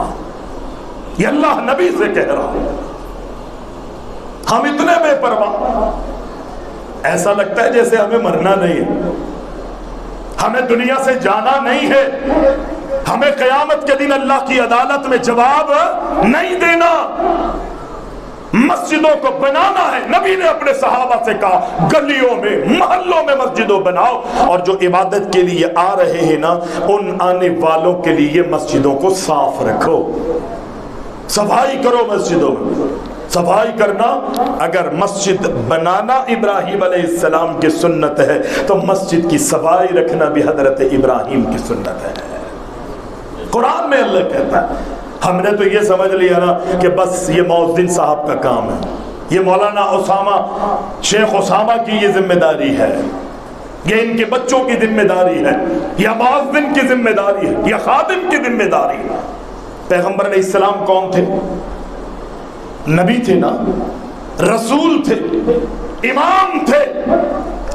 یہ اللہ نبی سے کہہ رہا ہے۔ ہم اتنے بے پرواہ، ایسا لگتا ہے جیسے ہمیں مرنا نہیں ہے، ہمیں دنیا سے جانا نہیں ہے، ہمیں قیامت کے دن اللہ کی عدالت میں جواب نہیں دینا، مسجدوں کو بنانا ہے۔ نبی نے اپنے صحابہ سے کہا گلیوں میں محلوں میں مسجدوں بناؤ، اور جو عبادت کے لیے آ رہے ہیں نا ان آنے والوں کے لیے مسجدوں کو صاف رکھو، صفائی کرو مسجدوں میں۔ صفائی کرنا، اگر مسجد بنانا ابراہیم علیہ السلام کی سنت ہے تو مسجد کی صفائی رکھنا بھی حضرت ابراہیم کی سنت ہے۔ قرآن میں اللہ کہتا ہے، ہم نے تو یہ سمجھ لیا نا کہ بس یہ مؤذن صاحب کا کام ہے، یہ مولانا اسامہ شیخ اسامہ کی یہ ذمہ داری ہے، یہ ان کے بچوں کی ذمہ داری ہے، یا مؤذن کی ذمہ داری ہے، یا خادم کی ذمہ داری ہے۔ پیغمبر علیہ السلام کون تھے؟ نبی تھے نا، رسول تھے، امام تھے۔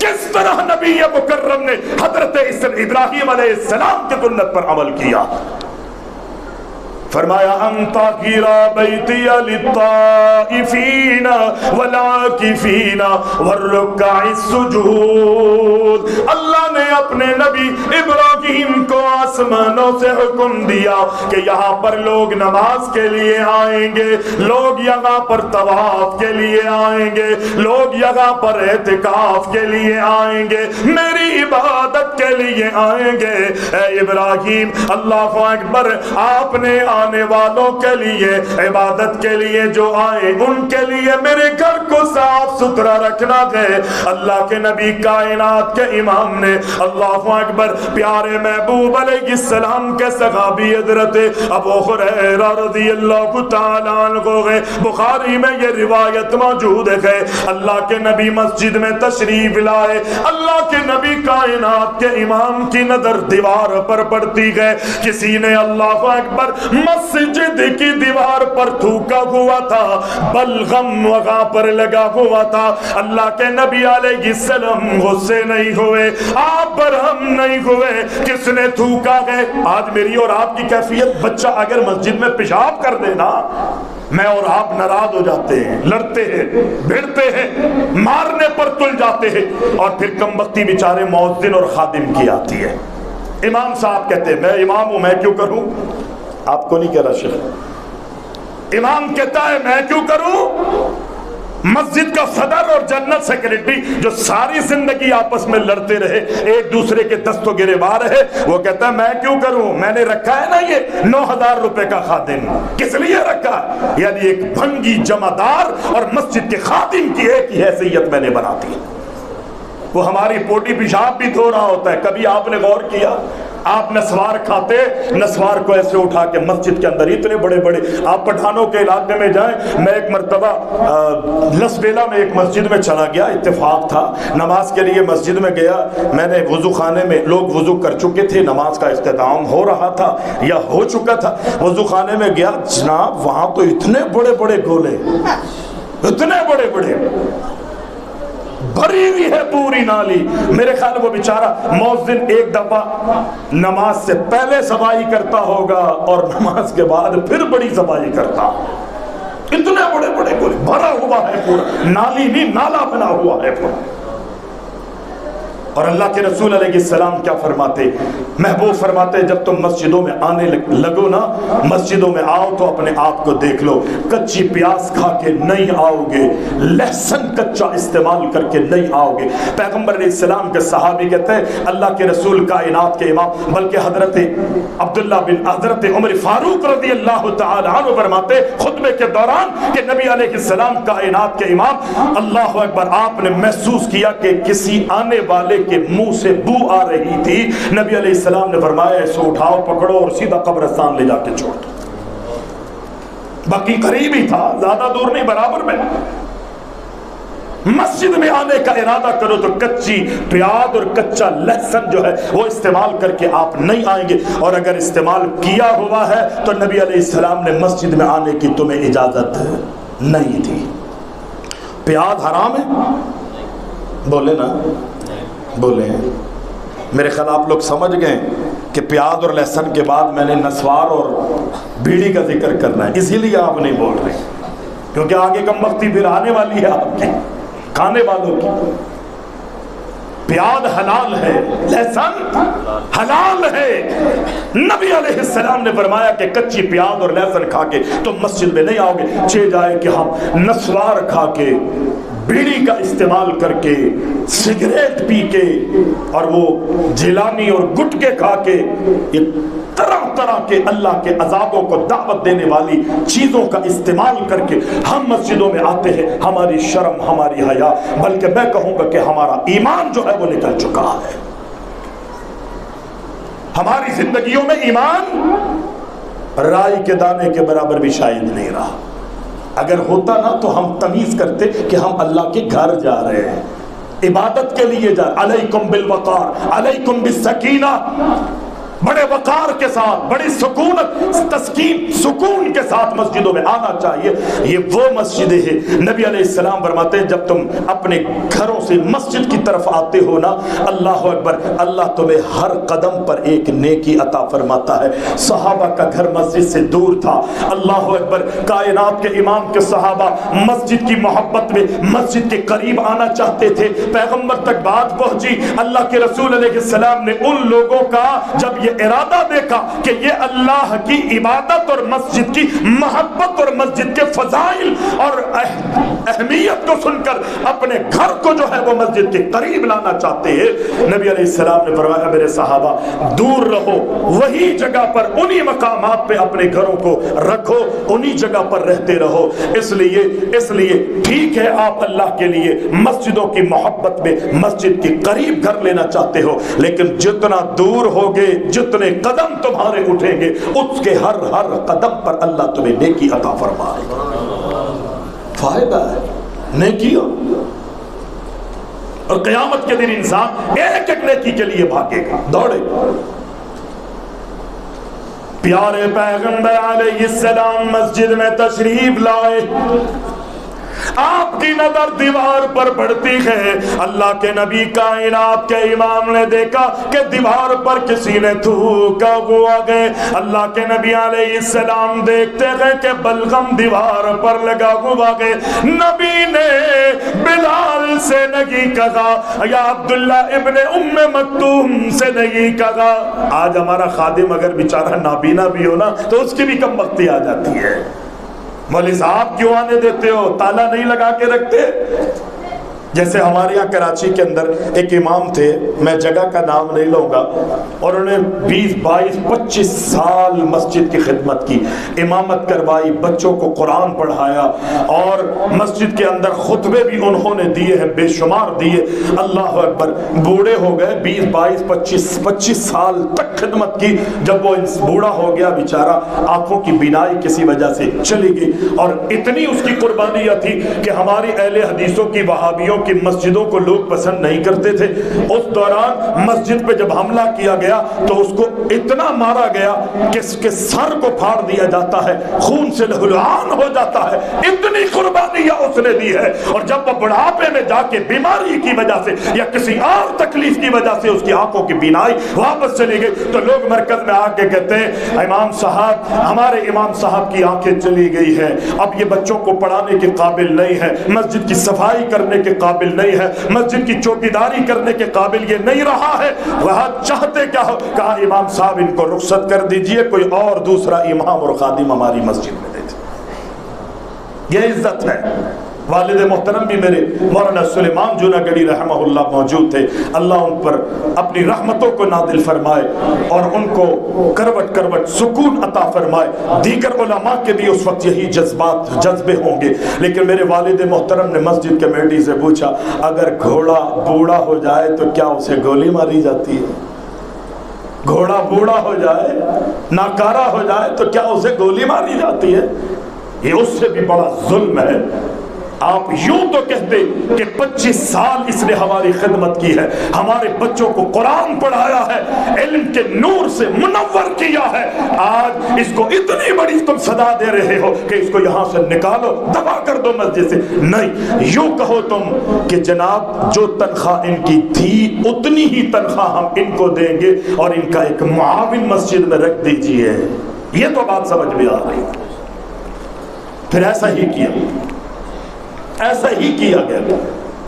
کس طرح نبی مکرم نے حضرت ابراہیم علیہ السلام کی سنت پر عمل کیا؟ فرمایا ان طاہر بیتی للطائفین والعاکفین والرکع السجود۔ اللہ نے اپنے نبی ابراہیم کو آسمانوں سے حکم دیا کہ یہاں پر لوگ نماز کے لیے آئیں گے، لوگ یہاں پر طواف کے لیے آئیں گے، لوگ یہاں پر اعتکاف کے لیے آئیں گے، میری عبادت کے لیے آئیں گے۔ اے ابراہیم اللہ اکبر، آپ نے آنے والوں کے لیے عبادت کے لیے جو آئے ان کے لیے میرے گھر کو صاف ستھرا رکھنا ہے۔ اللہ کے نبی کائنات کے امام نے اللہ اکبر پیارے محبوب علیہ السلام کے صحابی حضرت ابو ہریرہ رضی اللہ تعالیٰ عنہ، بخاری میں یہ روایت موجود ہے، اللہ کے نبی مسجد میں تشریف لائے، اللہ کے نبی کائنات کے امام کی نظر دیوار پر پڑتی ہے، کسی نے اللہ اکبر مسجد کی دیوار پر تھوکا ہوا تھا، بلغم وہاں پر لگا ہوا تھا۔ اللہ کے نبی علیہ السلام غصے نہیں ہوئے، آپ برہم نہیں ہوئے، کس نے تھوکا ہے؟ آج میری اور آپ کی کیفیت، بچہ اگر مسجد میں پیشاب کر دینا میں اور آپ ناراض ہو جاتے ہیں، لڑتے ہیں، بھیڑتے ہیں، مارنے پر تل جاتے ہیں، اور پھر کم وقتی بیچارے مؤذن اور خادم کی آتی ہے۔ امام صاحب کہتے ہیں میں امام ہوں میں کیوں کروں؟ آپ کو نہیں کہہ رہا شیخ، امام کہتا ہے میں کیوں کروں؟ مسجد کا صدر اور جنرل سیکریٹری جو ساری زندگی آپس میں لڑتے رہے، ایک دوسرے کے دست و گریبان رہے، وہ کہتا ہے میں کیوں کروں؟ میں نے رکھا ہے نا یہ 9,000 روپے کا خادم، کس لیے رکھا؟ یعنی ایک بھنگی جمعدار اور مسجد کے خادم کی ایک ہی حیثیت میں نے بنا دی۔ وہ ہماری پوٹی پیشاب بھی دھو رہا ہوتا ہے، کبھی آپ نے غور کیا؟ آپ نسوار کھاتے، نسوار کو ایسے اٹھا کے مسجد کے اندر اتنے بڑے بڑے، آپ پٹھانوں کے علاقے میں جائیں، میں ایک مرتبہ لسبیلا میں ایک مسجد میں چلا گیا، اتفاق تھا، نماز کے لیے مسجد میں گیا، میں نے وضو خانے میں، لوگ وضو کر چکے تھے، نماز کا اختتام ہو رہا تھا یا ہو چکا تھا، وضو خانے میں گیا، جناب وہاں تو اتنے بڑے بڑے گولے، اتنے بڑے بڑے، بھری ہوئی ہے پوری نالی۔ میرے خیال وہ بیچارہ مؤذن ایک دفعہ نماز سے پہلے صفائی کرتا ہوگا اور نماز کے بعد پھر بڑی صفائی کرتا، اتنے بڑے بڑے گولے، بھرا ہوا ہے پورا، نالی نہیں نالا بنا ہوا ہے پورا۔ اور اللہ کے رسول علیہ السلام کیا فرماتے؟ محبوب فرماتے جب تم مسجدوں میں آنے لگو نا، مسجدوں میں آؤ تو اپنے آپ کو دیکھ لو، کچی پیاز کھا کے نہیں آؤ گے، لہسن کچا استعمال کر کے نہیں آؤ گے۔ پیغمبر علیہ السلام کے صحابی کہتے ہیں اللہ کے رسول کائنات کے امام، بلکہ حضرت عبداللہ بن حضرت عمر فاروق رضی اللہ تعالی عنہ فرماتے خطبے کے دوران کہ نبی علیہ السلام کائنات کے امام، اللہ اکبر، آپ نے محسوس کیا کہ کسی آنے والے کے منہ سے بو آ رہی تھی، نبی علیہ السلام نے فرمایا اسے اٹھاؤ، پکڑو اور سیدھا قبرستان لے جا کے چھوڑ دو۔ باقی قریب ہی تھا، زیادہ دور نہیں، برابر میں۔ مسجد میں آنے کا ارادہ کرو تو کچی پیاز اور کچا لہسن جو ہے وہ استعمال کر کے آپ نہیں آئیں گے، اور اگر استعمال کیا ہوا ہے تو نبی علیہ السلام نے مسجد میں آنے کی تمہیں اجازت نہیں تھی۔ پیاز حرام ہے؟ بولے نا، بولے۔ میرے خیال آپ لوگ سمجھ گئے کہ پیاز اور لہسن کے بعد میں نے نسوار اور بیڑی کا ذکر کرنا ہے، اسی لیے آپ نہیں بول رہے، کیونکہ آگے کم وقتی پھر آنے والی ہے آپ کی کھانے والوں کی۔ پیاز حلال ہے، لہسن حلال ہے۔ نبی علیہ السلام نے فرمایا کہ کچی پیاز اور لہسن کھا کے تم مسجد میں نہیں آؤ گے، چہ جائے کہ ہم نسوار کھا کے، بیڑی کا استعمال کر کے، سگریٹ پی کے، اور وہ جیلانی اور گٹکے کھا کے، یہ طرح طرح کے اللہ کے عذابوں کو دعوت دینے والی چیزوں کا استعمال کر کے ہم مسجدوں میں آتے ہیں، ہماری شرم، ہماری حیا، بلکہ میں کہوں گا کہ ہمارا ایمان جو ہے وہ نکل چکا ہے۔ ہماری زندگیوں میں ایمان رائی کے دانے کے برابر بھی شاید نہیں رہا۔ اگر ہوتا نا تو ہم تمیز کرتے کہ ہم اللہ کے گھر جا رہے ہیں، عبادت کے لیے جا، علیکم بالوقار، علیکم بالسکینہ، بڑے وقار کے ساتھ، بڑی سکونت، تسکین، سکون کے ساتھ مسجدوں میں آنا چاہیے۔ یہ وہ مسجدیں ہیں، نبی علیہ السلام فرماتے ہیں جب تم اپنے گھروں سے مسجد کی طرف آتے ہو نا، اللہ اکبر، اللہ تمہیں ہر قدم پر ایک نیکی عطا فرماتا ہے۔ صحابہ کا گھر مسجد سے دور تھا، اللہ اکبر، کائنات کے امام کے صحابہ مسجد کی محبت میں مسجد کے قریب آنا چاہتے تھے۔ پیغمبر تک بات پہنچی، اللہ کے رسول علیہ السلام نے ان لوگوں کا جب یہ ارادہ دیکھا کہ یہ اللہ کی عبادت اور مسجد کی محبت اور مسجد کے فضائل اور اہمیت کو سن کر اپنے گھر کو جو ہے وہ مسجد کے قریب لانا چاہتے ہیں، نبی علیہ السلام نے فرمایا میرے صحابہ دور رہو، وہی جگہ پر انہی مقامات پہ اپنے گھروں کو رکھو، انہی جگہ پر رہتے رہو۔ اس لیے ٹھیک ہے آپ اللہ کے لیے مسجدوں کی محبت میں مسجد کے قریب گھر لینا چاہتے ہو، لیکن جتنا دور ہوگے، جتنے قدم تمہارے اٹھیں گے، اس کے ہر قدم پر اللہ تمہیں نیکی عطا فرمائے گا۔ فائدہ ہے نیکیوں، اور قیامت کے دن انسان ایک ایک نیکی کے لیے بھاگے گا، دوڑے گا۔ پیارے پیغمبر علیہ السلام مسجد میں تشریف لائے، آپ کی نظر دیوار پر پڑتی ہے، اللہ کے نبی کائنات کے امام نے دیکھا کہ دیوار پر کسی نے تھوکا ہوا ہے۔ اللہ کے نبی علیہ السلام دیکھتے ہیں کہ بلغم دیوار پر لگا ہوا ہے۔ نبی نے بلال سے نہیں کہا، یا عبداللہ ابن ام مکتوم سے نہیں کہا۔ آج ہمارا خادم اگر بیچارہ نابینا بھی ہو نا تو اس کی بھی کم بختی آ جاتی ہے، مولوی صاحب کیوں آنے دیتے ہو، تالا نہیں لگا کے رکھتے؟ جیسے ہمارے یہاں کراچی کے اندر ایک امام تھے، میں جگہ کا نام نہیں لوں گا، اور انہوں نے 20 22 25 سال مسجد کی خدمت کی، امامت کروائی، بچوں کو قرآن پڑھایا، اور مسجد کے اندر خطبے بھی انہوں نے دیے ہیں، بے شمار دیے۔ اللہ اکبر، بوڑھے ہو گئے، 20 22 25 سال تک خدمت کی۔ جب وہ بوڑھا ہو گیا بیچارہ، آنکھوں کی بینائی کسی وجہ سے چلی گئی، اور اتنی اس کی قربانیاں تھی کہ ہماری اہل حدیثوں کی، وہابیوں کی مسجدوں کو لوگ پسند نہیں کرتے تھے۔ اس دوران مسجد پہ جب حملہ کیا گیا تو اس کو اتنا مارا گیا کہ اس کے سر کو پھاڑ دیا جاتا ہے، خون سے لہولہان ہو جاتا ہے، اتنی قربانیاں اس نے دی ہے۔ اور جب وہ بڑھاپے میں جا کے بیماری کی وجہ سے یا کسی اور تکلیف کی وجہ سے اس کی آنکھوں کی بینائی واپس چلی گئی تو لوگ مرکز میں آ کے کہتے ہیں امام صاحب، ہمارے امام صاحب کی آنکھیں چلی گئی ہے، اب یہ بچوں کو پڑھانے کے قابل نہیں ہے، مسجد کی صفائی کرنے کے قابل قابل نہیں ہے، مسجد کی چوکیداری کرنے کے قابل یہ نہیں رہا ہے، وہاں چاہتے کیا ہو؟ کہا امام صاحب ان کو رخصت کر دیجئے، کوئی اور دوسرا امام اور خادم ہماری مسجد میں دے دیجئے۔ یہ عزت ہے۔ والد محترم بھی میرے مولانا سلیمان جوناگڑھی رحمہ اللہ موجود تھے، اللہ ان پر اپنی رحمتوں کو نازل فرمائے اور ان کو کروٹ کروٹ سکون عطا فرمائے۔ دیگر علماء کے بھی اس وقت یہی جذبے ہوں گے، لیکن میرے والد محترم نے مسجد کمیٹی سے پوچھا اگر گھوڑا بوڑھا ہو جائے تو کیا اسے گولی ماری جاتی ہے؟ گھوڑا بوڑھا ہو جائے، ناکارہ ہو جائے تو کیا اسے گولی ماری جاتی ہے؟ یہ اس سے بھی بڑا ظلم ہے۔ آپ یوں تو کہتے کہ 25 سال اس نے ہماری خدمت کی ہے، ہمارے بچوں کو قرآن پڑھایا ہے، علم کے نور سے منور کیا ہے، آج اس کو اتنی بڑی تم صدا دے رہے ہو کہ اس کو یہاں سے نکالو، دفع کر دو مسجد سے۔ نہیں، یوں کہو تم کہ جناب جو تنخواہ ان کی تھی اتنی ہی تنخواہ ہم ان کو دیں گے اور ان کا ایک معاون مسجد میں رکھ دیجئے۔ یہ تو بات سمجھ میں آ رہی۔ پھر ایسا ہی کیا، ایسا ہی کیا گیا۔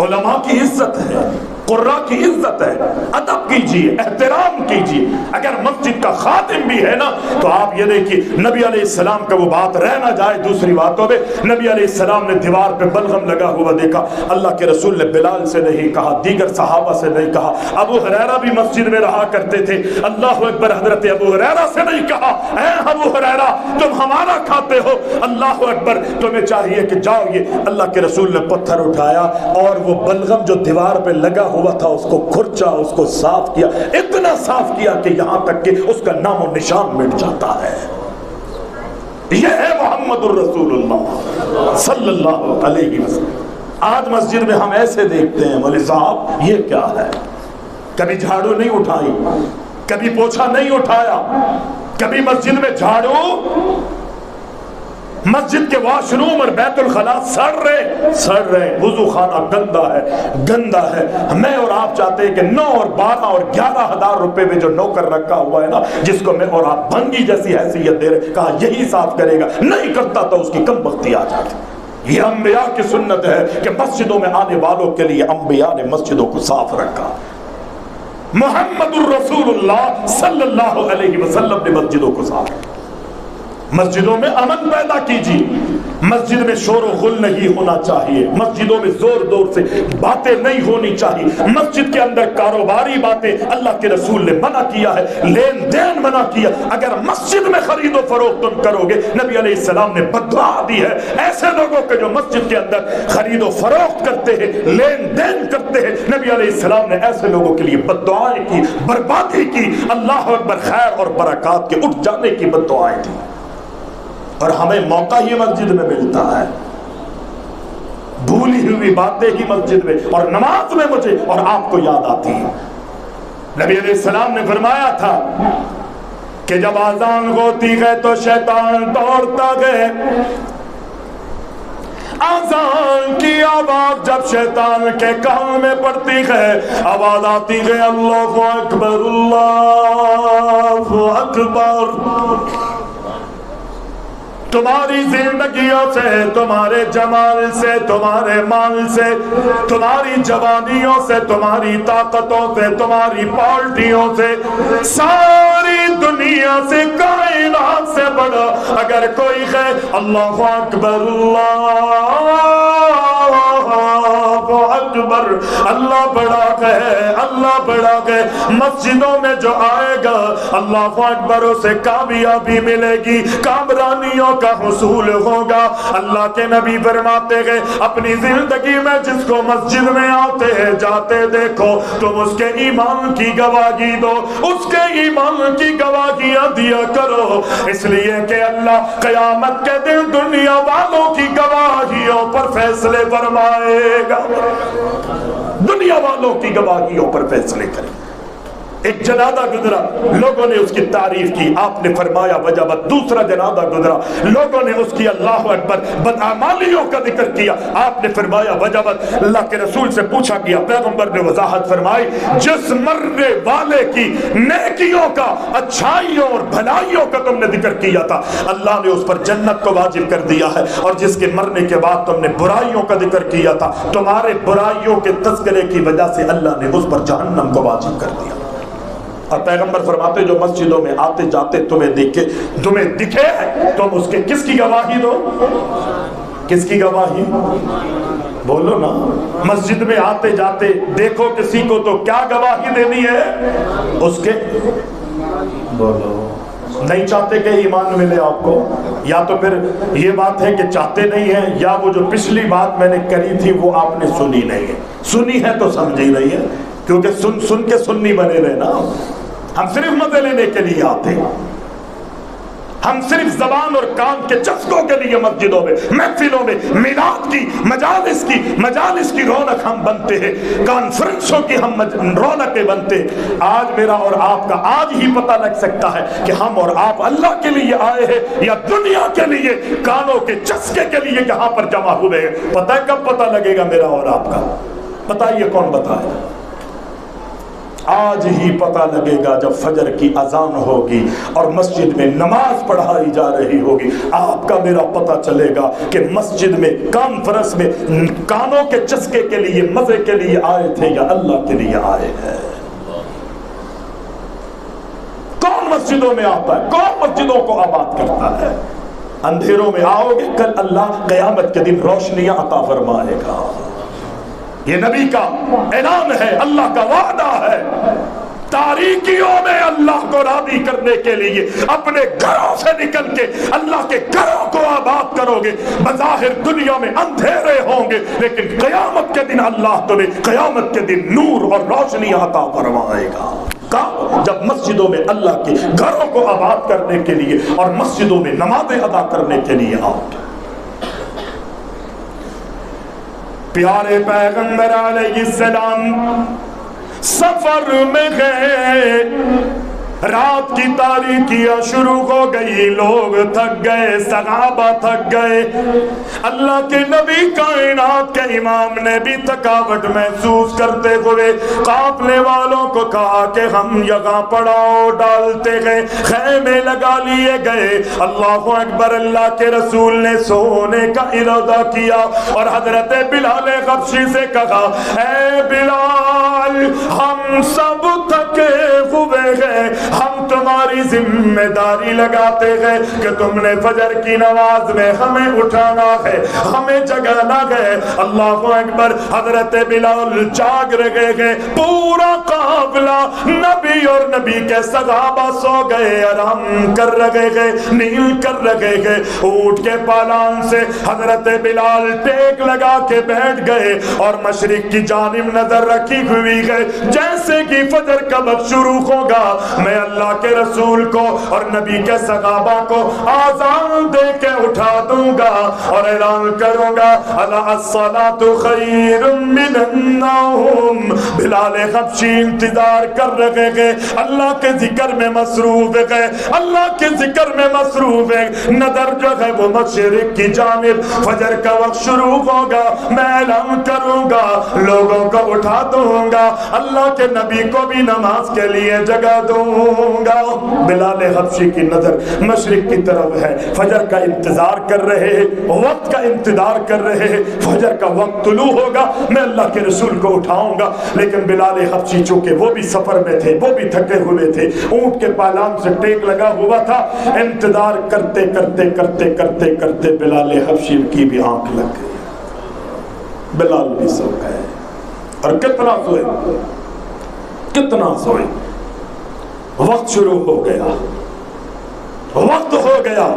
علماء کی عزت ہے، قرآ کی عزت ہے، ادب کیجیے، احترام کیجیے۔ اگر مسجد کا خادم بھی ہے نا تو آپ یہ دیکھیے نبی علیہ السلام کا وہ بات رہ نہ جائے دوسری باتوں میں، نبی علیہ السلام نے دیوار پہ بلغم لگا ہوا دیکھا، اللہ کے رسول نے بلال سے نہیں کہا، دیگر صحابہ سے نہیں کہا، ابو ہریرہ بھی مسجد میں رہا کرتے تھے، اللہ اکبر، حضرت ابو ہریرہ سے نہیں کہا اے ابو ہریرہ تم ہمارا کھاتے ہو، اللہ اکبر تمہیں چاہیے کہ جاؤ۔ یہ اللہ کے رسول نے پتھر اٹھایا اور وہ بلغم جو دیوار پہ لگا ہوا تھا اس کو کھرچا، اس کو صاف کیا، اتنا صاف کیا کہ یہاں تک کہ اس کا نام و نشان مٹ جاتا ہے۔ یہ ہے محمد الرسول اللہ صلی اللہ علیہ وسلم۔ آج مسجد میں ہم ایسے دیکھتے ہیں مولوی صاحب یہ کیا ہے؟ کبھی جھاڑو نہیں اٹھائی، کبھی پوچھا نہیں اٹھایا، کبھی مسجد میں جھاڑو، مسجد کے واش روم اور بیت الخلا سڑ رہے، وضو خانہ گندا ہے۔ میں اور آپ چاہتے ہیں کہ 9 اور 12 اور 11 ہزار روپے میں جو نوکر رکھا ہوا ہے نا، جس کو میں اور آپ بھنگی جیسی حیثیت دے رہے، کہا یہی صاف کرے گا، نہیں کرتا تو اس کی کم بختی آ جاتی۔ یہ انبیاء کی سنت ہے کہ مسجدوں میں آنے والوں کے لیے انبیاء نے مسجدوں کو صاف رکھا۔ محمد الرسول اللہ صلی اللہ علیہ وسلم نے مسجدوں کو صاف رکھا۔ مسجدوں میں امن پیدا کیجیے، مسجد میں شور و غل نہیں ہونا چاہیے، مسجدوں میں زور زور سے باتیں نہیں ہونی چاہیے، مسجد کے اندر کاروباری باتیں اللہ کے رسول نے منع کیا ہے، لین دین منع کیا۔ اگر مسجد میں خرید و فروخت تم کرو گے، نبی علیہ السلام نے بد دعا دی ہے ایسے لوگوں کے جو مسجد کے اندر خرید و فروخت کرتے ہیں، لین دین کرتے ہیں، نبی علیہ السلام نے ایسے لوگوں کے لیے بد دعائیں کی، بربادی کی، اللہ اکبر، خیر اور برکات کے اٹھ جانے کی بد دعائیں کی۔ اور ہمیں موقع ہی مسجد میں ملتا ہے، بھولی ہوئی باتیں ہی مسجد میں اور نماز میں مجھے اور آپ کو یاد آتی ہے۔ نبی علیہ السلام نے فرمایا تھا کہ جب اذان ہوتی ہے تو شیطان دوڑتا گئے، اذان کی آواز جب شیطان کے کان میں پڑتی ہے، آواز آتی ہے اللہ اکبر اللہ اکبر۔ تمہاری زندگیوں سے، تمہارے جمال سے، تمہارے مال سے، تمہاری جوانیوں سے، تمہاری طاقتوں سے، تمہاری پارٹیوں سے، ساری دنیا سے، کائنات سے بڑا اگر کوئی ہے، اللہ اکبر اللہ اکبر، اللہ بڑا ہے، اللہ بڑا ہے۔ مسجدوں میں جو آئے گا اللہ اکبر اسے کامیابی ملے گی، کامرانیوں کا حصول ہوگا۔ اللہ کے نبی فرماتے ہیں اپنی زندگی میں جس کو مسجد میں آتے ہیں جاتے دیکھو تم اس کے ایمان کی گواہی دو، اس کے ایمان کی گواہیاں دیا کرو، اس لیے کہ اللہ قیامت کے دن دنیا والوں کی گواہیوں پر فیصلے فرمائے گا، دنیا والوں کی گواہیوں پر فیصلے کرے۔ ایک جنازہ گزرا، لوگوں نے اس کی تعریف کی، آپ نے فرمایا وجبت۔ دوسرا جنازہ گزرا، لوگوں نے اس کی اللہ اکبر بدعمالیوں کا ذکر کیا، آپ نے فرمایا وجبت۔ اللہ کے رسول سے پوچھا گیا، پیغمبر نے وضاحت فرمائی جس مرنے والے کی نیکیوں کا، اچھائیوں اور بھلائیوں کا تم نے ذکر کیا تھا، اللہ نے اس پر جنت کو واجب کر دیا ہے، اور جس کے مرنے کے بعد تم نے برائیوں کا ذکر کیا تھا، تمہارے برائیوں کے تذکرے کی وجہ سے اللہ نے اس پر جہنم کو واجب کر دیا۔ اور پیغمبر فرماتے جو مسجدوں میں آتے جاتے تمہیں دکھے تم اس کے کس کی گواہی دو؟ کس کی گواہی؟ بولو نا، مسجد میں آتے جاتے دیکھو کسی کو تو کیا گواہی دینی ہے؟ اس کے بولو، نہیں چاہتے کہ ایمان ملے آپ کو، یا تو پھر یہ بات ہے کہ چاہتے نہیں ہیں، یا وہ جو پچھلی بات میں نے کری تھی وہ آپ نے سنی نہیں ہے، سنی ہے تو سمجھی نہیں ہے، کیونکہ سن کے سننی بنے رہے نا۔ ہم صرف مزے لینے کے لیے آتے ہیں، ہم صرف زبان اور کان کے چسکوں کے لیے مسجدوں میں، محفلوں میں، میلاد کی مجالس کی رونق ہم بنتے ہیں، کانفرنسوں کی ہم رونقیں بنتے ہیں۔ آج میرا اور آپ کا آج ہی پتہ لگ سکتا ہے کہ ہم اور آپ اللہ کے لیے آئے ہیں یا دنیا کے لیے، کانوں کے چسکے کے لیے یہاں پر جمع ہوئے ہیں۔ پتہ ہے کب پتہ لگے گا میرا اور آپ کا؟ بتائیے کون بتائے؟ آج ہی پتہ لگے گا جب فجر کی اذان ہوگی اور مسجد میں نماز پڑھائی جا رہی ہوگی، آپ کا میرا پتہ چلے گا کہ مسجد میں کانفرنس میں کانوں کے چسکے کے لیے، مزے کے لیے آئے تھے یا اللہ کے لیے آئے ہیں۔ کون مسجدوں میں آتا ہے؟ کون مسجدوں کو آباد کرتا ہے؟ اندھیروں میں آؤ گے، کل اللہ قیامت کے دن روشنیاں عطا فرمائے گا۔ یہ نبی کا اعلان ہے، اللہ کا وعدہ ہے۔ تاریکیوں میں اللہ کو راضی کرنے کے لیے اپنے گھروں سے نکل کے اللہ کے گھروں کو آباد کرو گے۔ بظاہر دنیا میں اندھیرے ہوں گے، لیکن قیامت کے دن اللہ تمہیں قیامت کے دن نور اور روشنی عطا فرمائے گا۔ جب مسجدوں میں اللہ کے گھروں کو آباد کرنے کے لیے اور مسجدوں میں نمازیں ادا کرنے کے لیے آؤ۔ پیارے پیغمبر علیہ السلام سفر میں گئے، رات کی تاریکیاں شروع ہو گئی، لوگ تھک گئے، صحابہ تھک گئے، اللہ کے نبی کائنات کے امام نے بھی تھکاوٹ محسوس کرتے ہوئے قافلے والوں کو کہا کہ ہم یہاں پڑاؤ ڈالتے گئے، خیمے لگا لیے گئے۔ اللہ اکبر، اللہ کے رسول نے سونے کا ارادہ کیا اور حضرت بلال حبشی سے کہا اے بلال، ہم سب تھکے ہوئے ہیں، ہم تمہاری ذمہ داری لگاتے ہیں کہ تم نے فجر کی نماز میں ہمیں اٹھانا ہے، ہمیں جگانا ہے۔ اللہ اکبر، حضرت بلال جاگ رہے ہیں، پورا قافلہ نبی اور نبی کے صحابہ سو گئے، آرام کر رہے ہیں، نیند کر رہے ہیں۔ اٹھ کے پالان سے حضرت بلال ٹیک لگا کے بیٹھ گئے اور مشرق کی جانب نظر رکھی ہوئی ہے، جیسے کہ فجر کا وقت شروع ہوگا میں اللہ کے رسول کو اور نبی کے صحابہ کو آذان دے کے اٹھا دوں گا اور اعلان کروں گا الصلاۃ خیر من النوم۔ بلال حبشی انتظار کر رہے ہیں، اللہ کے ذکر میں مصروف ہے، اللہ کے ذکر میں مصروف ہے۔ نظر جو ہے وہ مشرق کی جانب، فجر کا وقت شروع ہوگا، میں اعلان کروں گا، لوگوں کو اٹھا دوں گا، اللہ کے نبی کو بھی نماز کے لیے جگہ دوں گا۔ بلال حبشی کی نظر مشرق کی طرف ہے، فجر کا انتظار کر رہے ہیں، وقت کا انتظار کر رہے ہیں، فجر کا وقت طلوع ہوگا، میں اللہ کے رسول کو اٹھاؤں گا۔ لیکن بلال حبشی چونکہ وہ بھی سفر میں تھے، وہ بھی تھکے ہوئے تھے، اونٹ کے پالان سے ٹیک لگا ہوا تھا، انتظار کرتے کرتے کرتے کرتے کرتے بلال حبشی کی بھی آنکھ لگ گئی، بلال بھی سو گئے۔ اور کتنا سوئے، کتنا سوئے، وقت شروع ہو گیا، وقت ہو گیا،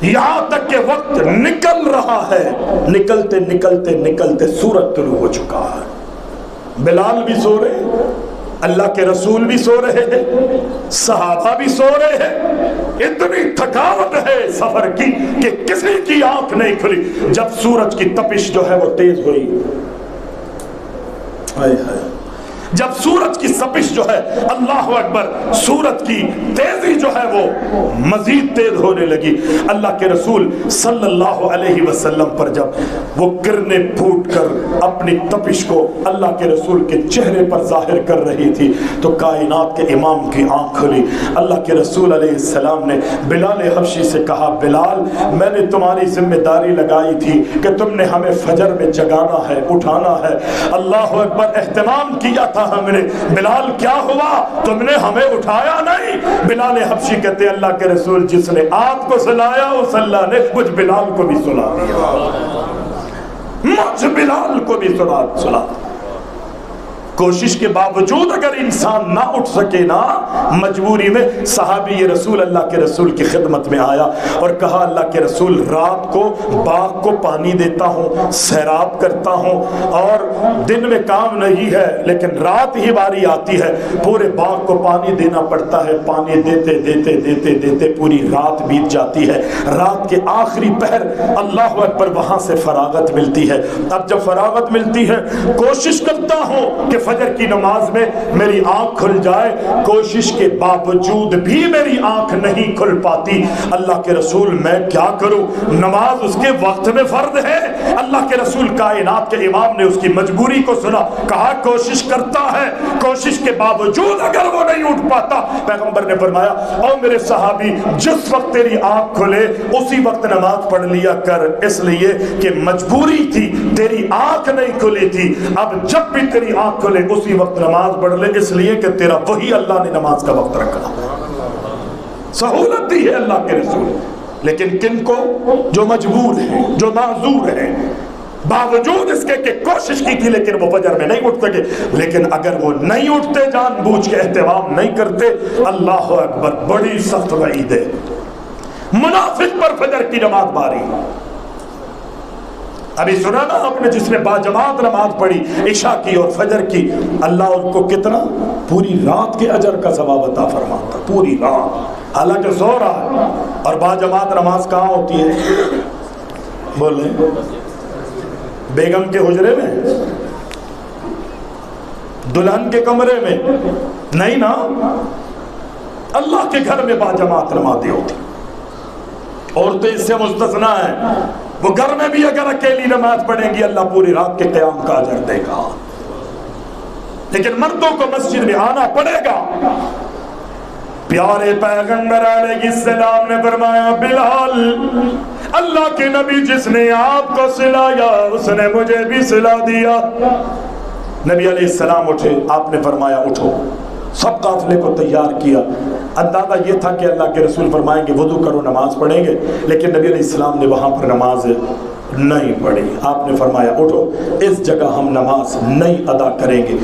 یہاں تک کہ وقت نکل رہا ہے، نکلتے نکلتے نکلتے سورج طلوع ہو چکا ہے۔ بلال بھی سو رہے، اللہ کے رسول بھی سو رہے ہیں، صحابہ بھی سو رہے ہیں۔ اتنی تھکاوٹ ہے سفر کی کہ کسی کی آنکھ نہیں کھلی۔ جب سورج کی تپش جو ہے وہ تیز ہوئی، جب سورج کی سپش جو ہے اللہ اکبر سورج کی تیزی جو ہے وہ مزید تیز ہونے لگی، اللہ کے رسول صلی اللہ علیہ وسلم پر جب وہ کرنیں پھوٹ کر اپنی تپش کو اللہ کے رسول کے چہرے پر ظاہر کر رہی تھی تو کائنات کے امام کی آنکھ کھلی۔ اللہ کے رسول علیہ السلام نے بلال حبشی سے کہا، بلال میں نے تمہاری ذمہ داری لگائی تھی کہ تم نے ہمیں فجر میں جگانا ہے، اٹھانا ہے، اللہ اکبر اہتمام کیا تھا ہم نے، بلال کیا ہوا تم نے ہمیں اٹھایا نہیں؟ بلال حبشی کہتے اللہ کے رسول جس نے آپ کو سلایا اس اللہ نے مجھ بلال کو بھی سلا دیا، مجھ بلال کو بھی سلا۔ کوشش کے باوجود اگر انسان نہ اٹھ سکے نا، مجبوری میں صحابی رسول اللہ کے رسول کی خدمت میں آیا اور کہا اللہ کے رسول رات کو باغ کو پانی دیتا ہوں، سیراب کرتا ہوں اور دن میں کام نہیں ہے لیکن رات ہی باری آتی ہے پورے باغ کو پانی دینا پڑتا ہے، پانی دیتے دیتے دیتے دیتے پوری رات بیت جاتی ہے، رات کے آخری پہر اللہ اکبر وہاں سے فراغت ملتی ہے۔ اب جب فراغت ملتی ہے کوشش کرتا ہوں کہ فجر کی نماز میں میری آنکھ کھل جائے، کوشش کے باوجود بھی میری آنکھ نہیں کھل پاتی۔ اللہ کے رسول میں کیا کروں؟ نماز اس کے وقت میں فرض ہے۔ اللہ کے رسول کائنات کے امام نے اس کی مجبوری کو سنا، کہا کوشش کرتا ہے، کوشش کے باوجود اگر وہ نہیں اٹھ پاتا، پیغمبر نے فرمایا او میرے صحابی جس وقت تیری آنکھ کھلے اسی وقت نماز پڑھ لیا کر، اس لیے کہ مجبوری تھی، تیری آنکھ نہیں کھلی تھی، اب جب بھی تیری آنکھ کھلے اسی وقت نماز پڑھ لے، اس لیے کہ تیرا وہی اللہ نے نماز کا وقت رکھا، سہولت دی ہے اللہ کے رسول۔ لیکن کن کو؟ جو مجبور ہیں، جو معذور ہیں، باوجود اس کے کہ کوشش کی تھی لیکن وہ فجر میں نہیں اٹھ سکے۔ لیکن اگر وہ نہیں اٹھتے، جان بوجھ کے اہتمام نہیں کرتے، اللہ اکبر بڑی سخت وعید ہے منافق پر فجر کی نماز باری۔ ابھی سنا نا آپ نے جس نے باجماعت نماز پڑھی عشاء کی اور فجر کی، اللہ ان کو کتنا پوری رات کے اجر کا ثواب عطا فرماتا، پوری رات، حالانکہ سو رہا ہے۔ اور باجماعت نماز کہاں ہوتی ہے؟ بولیں بیگم کے حجرے میں، دلہن کے کمرے میں نہیں نا، اللہ کے گھر میں باجماعت نمازیں ہوتی۔ عورتیں اس سے مستثنا ہیں، وہ گھر میں بھی اگر اکیلی نماز پڑھیں گی اللہ پوری رات کے قیام کا اجر دے گا، لیکن مردوں کو مسجد میں آنا پڑے گا۔ پیارے پیغمبر علیہ السلام نے فرمایا بلال اللہ کے نبی جس نے آپ کو سلایا اس نے مجھے بھی سلا دیا۔ نبی علیہ السلام اٹھے، آپ نے فرمایا اٹھو، سب قافلے کو تیار کیا۔ اندازہ یہ تھا کہ اللہ کے رسول فرمائیں گے وضو کرو نماز پڑھیں گے، لیکن نبی علیہ السلام نے وہاں پر نماز نہیں پڑھی۔ آپ نے فرمایا اٹھو، اس جگہ ہم نماز نہیں ادا کریں گے۔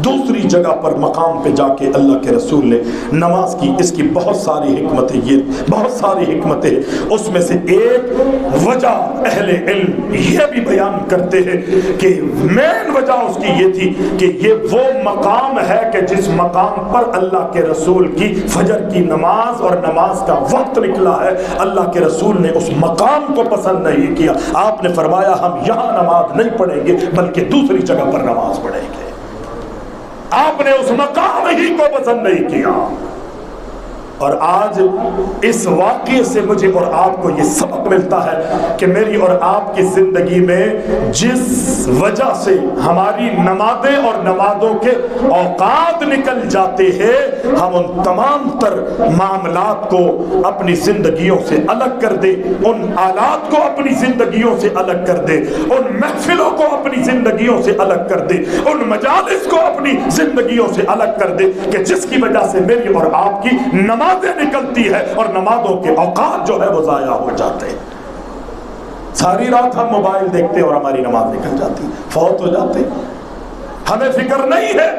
دوسری جگہ پر مقام پہ جا کے اللہ کے رسول نے نماز کی۔ اس کی بہت ساری حکمتیں، یہ بہت ساری حکمتیں، اس میں سے ایک وجہ اہل علم یہ بھی بیان کرتے ہیں کہ مین وجہ اس کی یہ تھی کہ یہ وہ مقام ہے کہ جس مقام پر اللہ کے رسول کی فجر کی نماز اور نماز کا وقت نکلا ہے، اللہ کے رسول نے اس مقام کو پسند نہیں کیا۔ آپ نے فرمایا ہم یہاں نماز نہیں پڑھیں گے بلکہ دوسری جگہ پر نماز پڑھیں گے۔ آپ نے اس مقام ہی کو پسند نہیں کیا۔ اور آج اس واقعے سے مجھے اور آپ کو یہ سبق ملتا ہے کہ میری اور آپ کی زندگی میں جس وجہ سے ہماری نمازیں اور نمازوں کے اوقات نکل جاتے ہیں، ہم ان تمام تر معاملات کو اپنی زندگیوں سے الگ کر دیں، ان آلات کو اپنی زندگیوں سے الگ کر دیں، ان محفلوں کو اپنی زندگیوں سے الگ کر دیں، ان مجالس کو اپنی زندگیوں سے الگ کر دیں کہ جس کی وجہ سے میری اور آپ کی نمازیں نکلتی ہے اور نمازوں کے اوقات جو ہے وہ ضائع ہو جاتے ہیں۔ ساری رات ہم موبائل دیکھتے اور ہماری نماز نکل جاتی، فوت ہو جاتے، ہمیں فکر نہیں ہے۔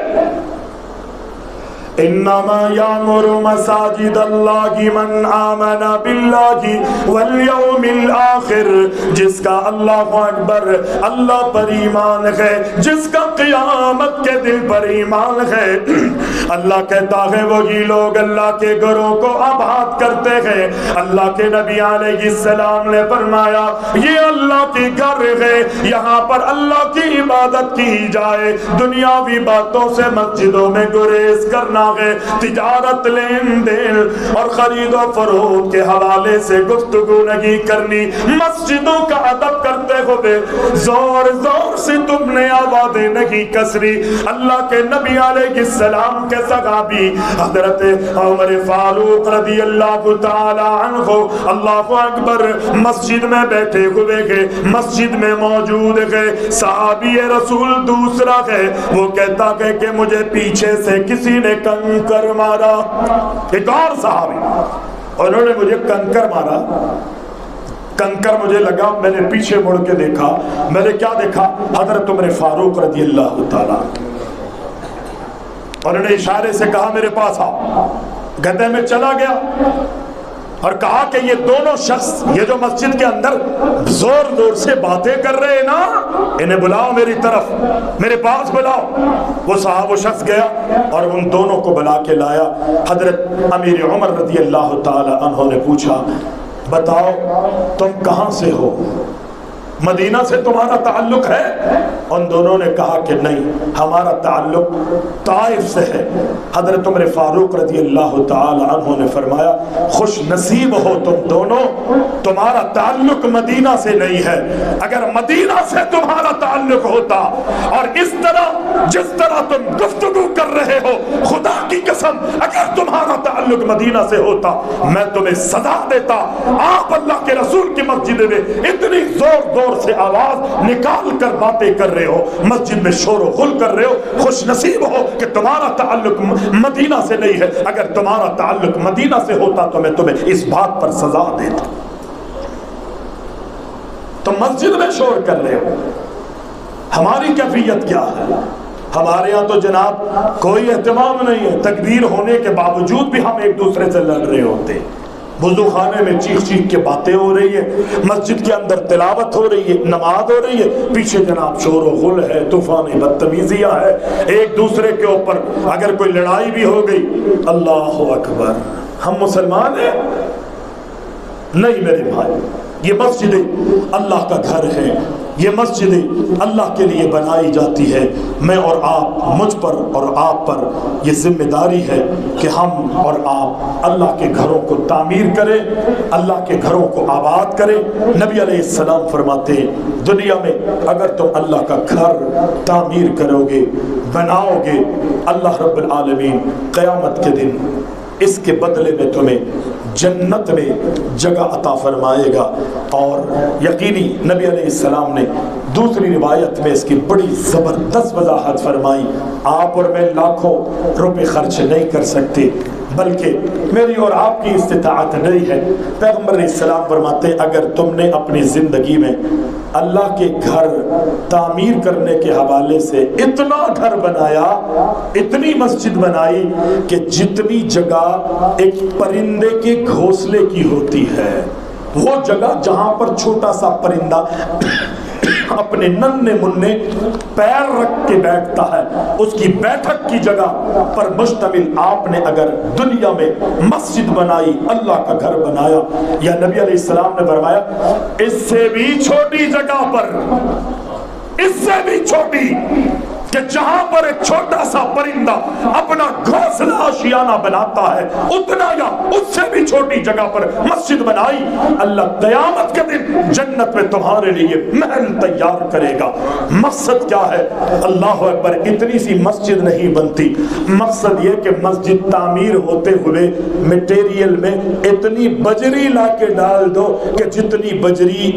انما یامر مساجد اللہ من آمن باللہ والیوم الآخر، جس کا اللہ اکبر اللہ پر ایمان ہے، جس کا قیامت کے دن پر ایمان ہے، اللہ کہتا ہے وہی لوگ اللہ کے گھروں کو آباد کرتے ہیں۔ اللہ کے نبی علیہ السلام نے فرمایا یہ اللہ کی گھر ہے، یہاں پر اللہ کی عبادت کی جائے، دنیاوی باتوں سے مسجدوں میں گریز کرنا ہے، تجارت لین دین اور خرید و فروخت کے حوالے سے گفتگو نہیں کرنی، مسجدوں کا ادب کرتے ہوئے زور زور سے تم نے آوازیں نہیں کسری۔ اللہ کے نبی علیہ السلام کے صحابی حضرت عمر فاروق رضی اللہ تعالی عنہ اللہ اکبر مسجد میں بیٹھے ہوئے ہیں، مسجد میں موجود ہے، صحابی رسول دوسرا ہے، وہ کہتا ہے کہ مجھے پیچھے سے کسی نے کنکر مارا، ایک اور صحابی انہوں نے مجھے کنکر مارا، کنکر مجھے لگا، میں نے پیچھے مڑ کے دیکھا، میں نے کیا دیکھا؟ حضرت عمر فاروق رضی اللہ تعالیٰ، انہوں نے اشارے سے کہا میرے پاس آؤ، گدے میں چلا گیا اور کہا کہ یہ دونوں شخص یہ جو مسجد کے اندر زور زور سے باتیں کر رہے ہیں نا، انہیں بلاؤ میری طرف، میرے پاس بلاؤ۔ وہ شخص گیا اور ان دونوں کو بلا کے لایا۔ حضرت امیر عمر رضی اللہ تعالی عنہ نے پوچھا بتاؤ تم کہاں سے ہو، مدینہ سے تمہارا تعلق ہے؟ ان دونوں نے کہا کہ نہیں، ہمارا تعلق طائف سے ہے۔ حضرت عمر فاروق رضی اللہ تعالی عنہ نے فرمایا خوش نصیب ہو تم دونوں، تمہارا تعلق مدینہ سے نہیں ہے، اگر مدینہ سے تمہارا تعلق ہوتا اور اس طرح جس طرح تم گفتگو کر رہے ہو، خدا کی قسم اگر تمہارا تعلق مدینہ سے ہوتا میں تمہیں سزا دیتا۔ آپ اللہ کے رسول کی مسجد میں اتنی زور سے آواز نکال کر باتیں کر رہے ہو، مسجد میں شور و غل کر رہے ہو، خوش نصیب ہو کہ تمہارا تعلق مدینہ سے نہیں ہے، اگر تمہارا تعلق مدینہ سے ہوتا تو میں تمہیں اس بات پر سزا دیتا۔ تم مسجد میں شور کر رہے ہو، ہماری کیفیت کیا ہے؟ ہمارے ہاں تو جناب کوئی اہتمام نہیں ہے، تکبیر ہونے کے باوجود بھی ہم ایک دوسرے سے لڑ رہے ہوتے ہیں، وضو خانے میں چیخ چیخ کے باتیں ہو رہی ہے، مسجد کے اندر تلاوت ہو رہی ہے، نماز ہو رہی ہے، پیچھے جناب شور و غل ہے، طوفان بدتمیزیاں ہے، ایک دوسرے کے اوپر اگر کوئی لڑائی بھی ہو گئی اللہ اکبر۔ ہم مسلمان ہیں؟ نہیں میرے بھائی، یہ مسجد اللہ کا گھر ہے، یہ مسجد اللہ کے لیے بنائی جاتی ہے۔ میں اور آپ، مجھ پر اور آپ پر یہ ذمہ داری ہے کہ ہم اور آپ اللہ کے گھروں کو تعمیر کریں، اللہ کے گھروں کو آباد کریں۔ نبی علیہ السلام فرماتے ہیں دنیا میں اگر تم اللہ کا گھر تعمیر کرو گے، بناؤ گے، اللہ رب العالمین قیامت کے دن اس کے بدلے میں تمہیں جنت میں جگہ عطا فرمائے گا۔ اور یقینی نبی علیہ السلام نے دوسری روایت میں اس کی بڑی زبردست وضاحت فرمائی، آپ اور میں لاکھوں روپے خرچ نہیں کر سکتے، بلکہ میری اور آپ کی استطاعت نہیں ہے۔ پیغمبر علیہ السلام فرماتے ہیں اگر تم نے اپنی زندگی میں اللہ کے گھر تعمیر کرنے کے حوالے سے اتنا گھر بنایا، اتنی مسجد بنائی کہ جتنی جگہ ایک پرندے کے گھونسلے کی ہوتی ہے، وہ جگہ جہاں پر چھوٹا سا پرندہ اپنے ننھے منھے پیر رکھ کے بیٹھتا ہے، اس کی بیٹھک کی جگہ پر مشتمل آپ نے اگر دنیا میں مسجد بنائی، اللہ کا گھر بنایا، یا نبی علیہ السلام نے فرمایا اس سے بھی چھوٹی جگہ پر، اس سے بھی چھوٹی، کہ جہاں پر ایک چھوٹا سا پرندہ اپنا گھونسلہ آشیانہ بناتا ہے، اتنا یا اس سے بھی چھوٹی جگہ پر مسجد بنائی، اللہ قیامت کے دن جنت میں تمہارے لیے محل تیار کرے گا۔ مقصد کیا ہے؟ اللہ اکبر، اتنی سی مسجد نہیں بنتی، مقصد یہ کہ مسجد تعمیر ہوتے ہوئے میٹیریل میں اتنی بجری لا کے ڈال دو کہ جتنی بجری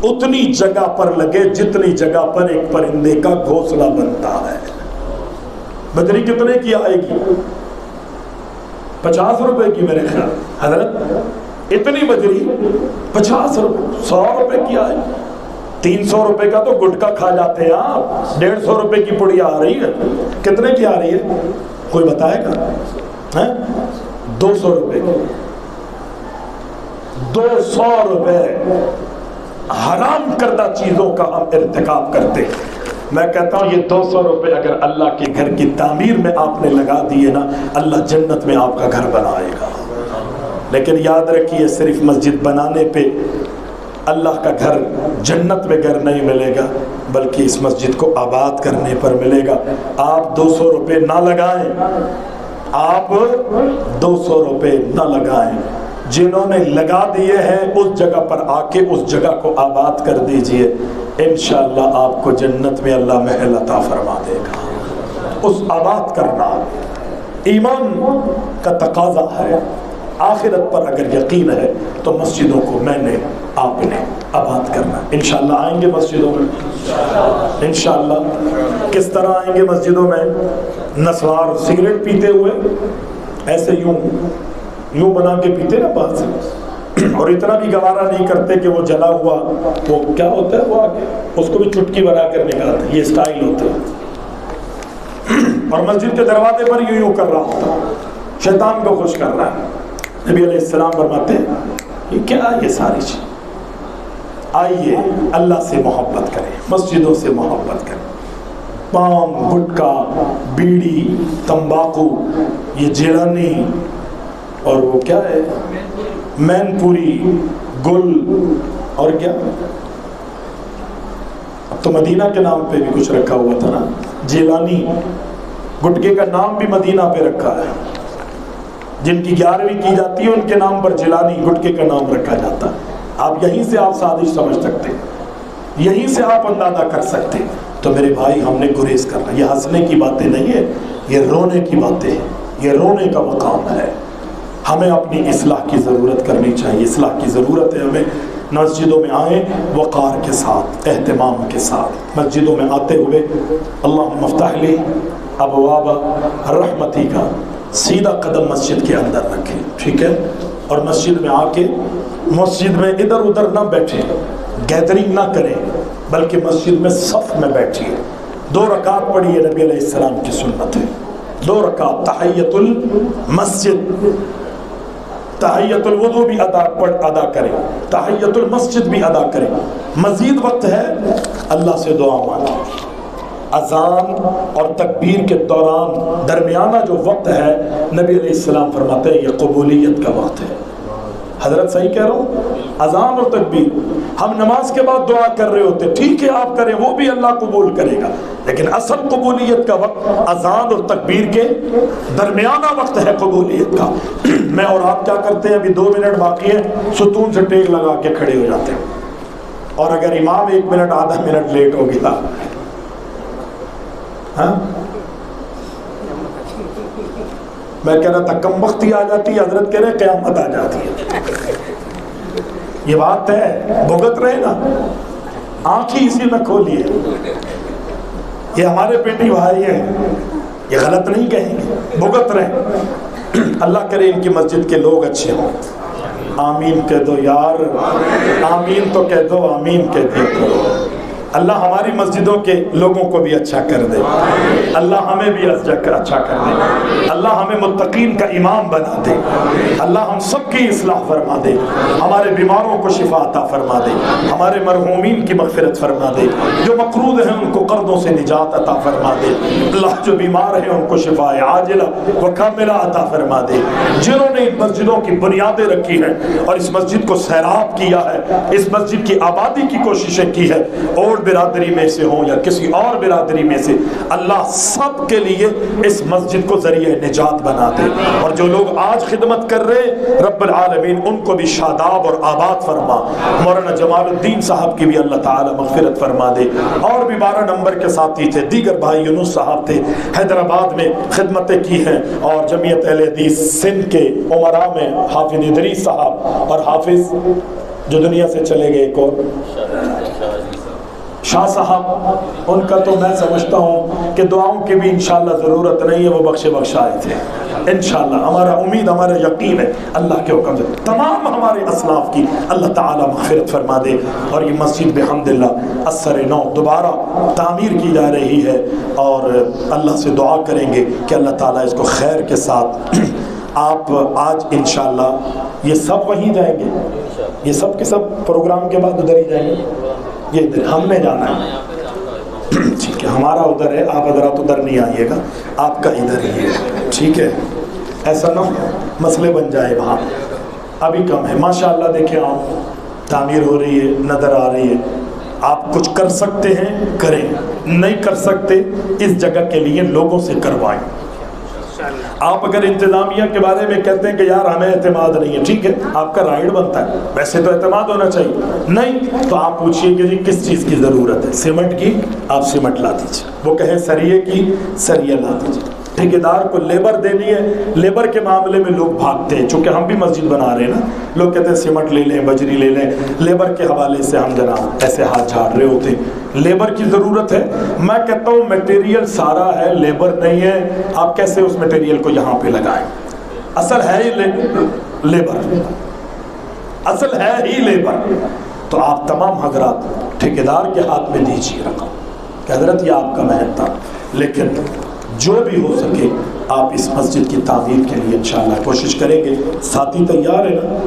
اتنی جگہ پر لگے جتنی جگہ پر ایک پرندے کا گھونسلہ بنتا ہے۔ بجری کتنے کی آئے گی؟ 50 روپے کی میرے خیال، حضرت اتنی بجری 50 روپے، 100 روپے کی آئے گی۔ 300 روپے کا تو گٹکا کھا جاتے ہیں آپ، 150 روپے کی پڑی آ رہی ہے، کتنے کی آ رہی ہے؟ کوئی بتائے گا؟ 200 روپے 200 روپے حرام کردہ چیزوں کا ہم ارتکاب کرتے. میں کہتا ہوں یہ 200 روپے اگر اللہ کے گھر کی تعمیر میں آپ نے لگا دیے نا، اللہ جنت میں آپ کا گھر بنائے گا. لیکن یاد رکھیے صرف مسجد بنانے پہ اللہ کا گھر جنت میں گھر نہیں ملے گا، بلکہ اس مسجد کو آباد کرنے پر ملے گا. آپ 200 روپے نہ لگائیں، آپ 200 روپے نہ لگائیں. جنہوں نے لگا دیے ہیں اس جگہ پر آ کے اس جگہ کو آباد کر دیجئے، انشاءاللہ آپ کو جنت میں اللہ محل عطا فرما دے گا. اس آباد کرنا ایمان کا تقاضا ہے. آخرت پر اگر یقین ہے تو مسجدوں کو میں نے آپ نے آباد کرنا. انشاءاللہ آئیں گے مسجدوں میں، انشاءاللہ. کس طرح آئیں گے مسجدوں میں؟ نسوار سگریٹ پیتے ہوئے ایسے یوں بنا کے پیتے نا بات سے، اور اتنا بھی گوارا نہیں کرتے کہ وہ جلا ہوا وہ کیا ہوتا ہے وہ آگے اس کو بھی چٹکی بنا کر نکالتے. یہ اسٹائل ہوتا ہے. اور مسجد کے دروازے پر یوں کر رہا ہوتا، شیطان کو خوش کر رہا ہے. نبی علیہ السلام فرماتے ہیں یہ کیا یہ ساری چیز. آئیے اللہ سے محبت کریں، مسجدوں سے محبت کریں. پام، گٹکا، بیڑی، تمباکو، یہ جیلانی اور وہ کیا ہے مین پوری، گل اور کیا، اب تو مدینہ کے نام پہ بھی کچھ رکھا ہوا تھا نا، جیلانی. گٹکے کا نام بھی مدینہ پہ رکھا ہے. جن کی 11ویں کی جاتی ہے ان کے نام پر جیلانی گٹکے کا نام رکھا جاتا ہے. آپ یہیں سے آپ سازش سمجھ سکتے، یہیں سے آپ اندازہ کر سکتے. تو میرے بھائی ہم نے گریز کرنا. یہ ہنسنے کی باتیں نہیں ہے، یہ رونے کی باتیں ہیں. یہ رونے کا مقام ہے. ہمیں اپنی اصلاح کی ضرورت کرنی چاہیے. اصلاح کی ضرورت ہے. ہمیں مسجدوں میں آئیں وقار کے ساتھ، اہتمام کے ساتھ. مسجدوں میں آتے ہوئے اللہم افتح لی ابواب رحمتی کا سیدھا قدم مسجد کے اندر رکھیں، ٹھیک ہے. اور مسجد میں آ کے مسجد میں ادھر ادھر نہ بیٹھیں، گیدرنگ نہ کریں، بلکہ مسجد میں صف میں بیٹھیے. 2 رکعت پڑھیے، نبی علیہ السلام کی سنت ہے. 2 رکعت تحیت المسجد، تحیت الوضو بھی ادا کریں، تحیت المسجد بھی ادا کریں. مزید وقت ہے اللہ سے دعا مانگیں. اذان اور تکبیر کے دوران درمیانہ جو وقت ہے نبی علیہ السلام فرماتے ہیں یہ قبولیت کا وقت ہے. حضرت صحیح کہہ رہا ہوں؟ اذان اور تکبیر. ہم نماز کے بعد دعا کر رہے ہوتے، ٹھیک ہے آپ کریں، وہ بھی اللہ قبول کرے گا، لیکن اصل قبولیت کا وقت اذان اور تکبیر کے درمیانہ وقت ہے قبولیت کا. میں اور آپ کیا کرتے ہیں؟ ابھی 2 منٹ باقی ہے، ستون سے ٹیک لگا کے کھڑے ہو جاتے ہیں. اور اگر امام 1 منٹ آدھا منٹ لیٹ ہو گیا، ہاں میں کہہ رہا تھا کم وقتی آ جاتی ہے، حضرت کہہ رہے قیامت آ جاتی ہے. یہ بات ہے، بھگت رہے نا، آنکھ ہی اسی میں کھولیے. یہ ہمارے پنڈی بھائی ہیں، یہ غلط نہیں کہیں گے، بھگت رہے. اللہ کرے ان کی مسجد کے لوگ اچھے ہوں. آمین کہہ دو یار، آمین تو کہہ دو، آمین کہہ دو. اللہ ہماری مسجدوں کے لوگوں کو بھی اچھا کر دے، اللہ ہمیں بھی اچھا کر دے، اللہ ہمیں متقین کا امام بنا دے، اللہ ہم سب کی اصلاح فرما دے، ہمارے بیماروں کو شفا عطا فرما دے، ہمارے مرحومین کی مغفرت فرما دے، جو مقروض ہیں ان کو قرضوں سے نجات عطا فرما دے. اللہ جو بیمار ہیں ان کو شفا عاجلہ و کاملہ عطا فرما دے. جنہوں نے ان مسجدوں کی بنیادیں رکھی ہیں اور اس مسجد کو سیراب کیا ہے، اس مسجد کی آبادی کی کوششیں کی ہے، اور برادری میں سے ہوں یا کسی اور برادری میں سے، اللہ سب کے لیے اس مسجد کو ذریعہ نجات بنا دے. اور جو لوگ آج خدمت کر رہے رب العالمین ان کو بھی شاداب اور آباد فرما. مولانا جمال الدین صاحب کی بھی اللہ تعالی مغفرت فرما دے. اور بھی 12 نمبر کے ساتھی تھے، دیگر بھائی یونس صاحب تھے، حیدرآباد میں خدمتیں کی ہیں. اور جمعیت اہل حدیث سندھ کے امراء میں حافظ ادریس صاحب اور حافظ جو دنیا سے چلے گئے، ایک اور شاہ صاحب ان کا تو میں سمجھتا ہوں کہ دعاؤں کی بھی انشاءاللہ ضرورت نہیں ہے، وہ بخشائے تھے انشاءاللہ۔ ہمارا امید، ہمارا یقین ہے اللہ کے حکم سے تمام ہمارے اسلاف کی اللہ تعالیٰ مغفرت فرما دے۔ اور یہ مسجد بحمدللہ اثر نو دوبارہ تعمیر کی جا رہی ہے، اور اللہ سے دعا کریں گے کہ اللہ تعالیٰ اس کو خیر کے ساتھ آپ آج انشاءاللہ یہ سب وہیں جائیں گے، یہ سب کے سب پروگرام کے بعد ادھر ہی جائیں گے، یہ ادھر ہم نے جانا ہے ٹھیک ہے، ہمارا ادھر ہے، آپ حضرات ادھر نہیں آئیے گا، آپ کا ادھر ہی ہے ٹھیک ہے، ایسا نہ مسئلے بن جائے وہاں، ابھی کم ہے ماشاءاللہ۔ دیکھیں آپ تعمیر ہو رہی ہے، نظر آ رہی ہے، آپ کچھ کر سکتے ہیں کریں، نہیں کر سکتے اس جگہ کے لیے لوگوں سے کروائیں۔ آپ اگر انتظامیہ کے بارے میں کہتے ہیں کہ یار ہمیں اعتماد نہیں ہے، ٹھیک ہے آپ کا رائٹ بنتا ہے، ویسے تو اعتماد ہونا چاہیے، نہیں تو آپ پوچھئے کہ جی کس چیز کی ضرورت ہے، سیمنٹ کی آپ سیمنٹ لا دیجیے، وہ کہیں سریے کی سریہ لا دیجیے، ٹھیکیدار کو لیبر دینی ہے، لیبر کے معاملے میں لوگ بھاگتے ہیں، چونکہ ہم بھی مسجد بنا رہے ہیں نا، لوگ کہتے ہیں سیمنٹ لے لیں، بجری لے لیں، لیبر کے حوالے سے ہم جناب ایسے ہاتھ جھاڑ رہے ہوتے ہیں۔ لیبر کی ضرورت ہے، میں کہتا ہوں میٹیریل سارا ہے، لیبر نہیں ہے، آپ کیسے اس میٹیریل کو یہاں پہ لگائیں؟ اصل ہے ہی لیبر، اصل ہے ہی لیبر، تو آپ تمام حضرات ٹھیکیدار کے ہاتھ میں دیجیے رقم کہ حضرت یہ آپ کا محل تھا، لیکن جو بھی ہو سکے آپ اس مسجد کی تعمیر کے لیے انشاءاللہ کوشش کریں گے۔ ساتھی تیار ہے نا؟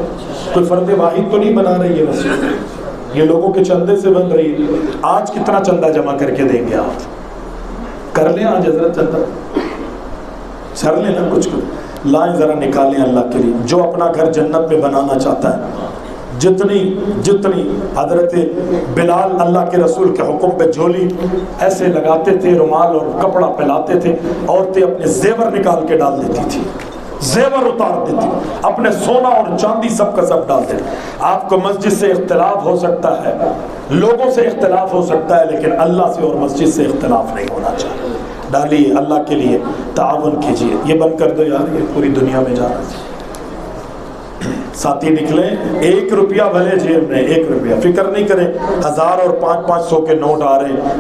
کوئی فرد واحد تو نہیں بنا رہی ہے مسجد، یہ لوگوں کے چندے سے بن رہی ہے۔ آج کتنا چندہ جمع کر کے دیں گے؟ آپ کر لیں آج حضرت چندہ، سر لیں نا کچھ لائیں، ذرا نکالیں اللہ کے لیے۔ جو اپنا گھر جنت میں بنانا چاہتا ہے، جتنی حضرت بلال اللہ کے رسول کے حکم پہ جھولی ایسے لگاتے تھے، رومال اور کپڑا پھیلاتے تھے، عورتیں اپنے زیور نکال کے ڈال دیتی تھی، زیور اتار دیتی، اپنے سونا اور چاندی سب کا سب ڈال دیتی۔ آپ کو مسجد سے اختلاف ہو سکتا ہے، لوگوں سے اختلاف ہو سکتا ہے، لیکن اللہ سے اور مسجد سے اختلاف نہیں ہونا چاہیے۔ ڈالیے اللہ کے لیے، تعاون کیجیے۔ یہ بند کر دو یار، یہ پوری دنیا میں جا رہا ہے۔ ساتھی نکلیں، 1 روپیہ بھلے جیب میں، 1 روپیہ، فکر نہیں کریں 1000 اور 500 کے نوٹ آ رہے ہیں۔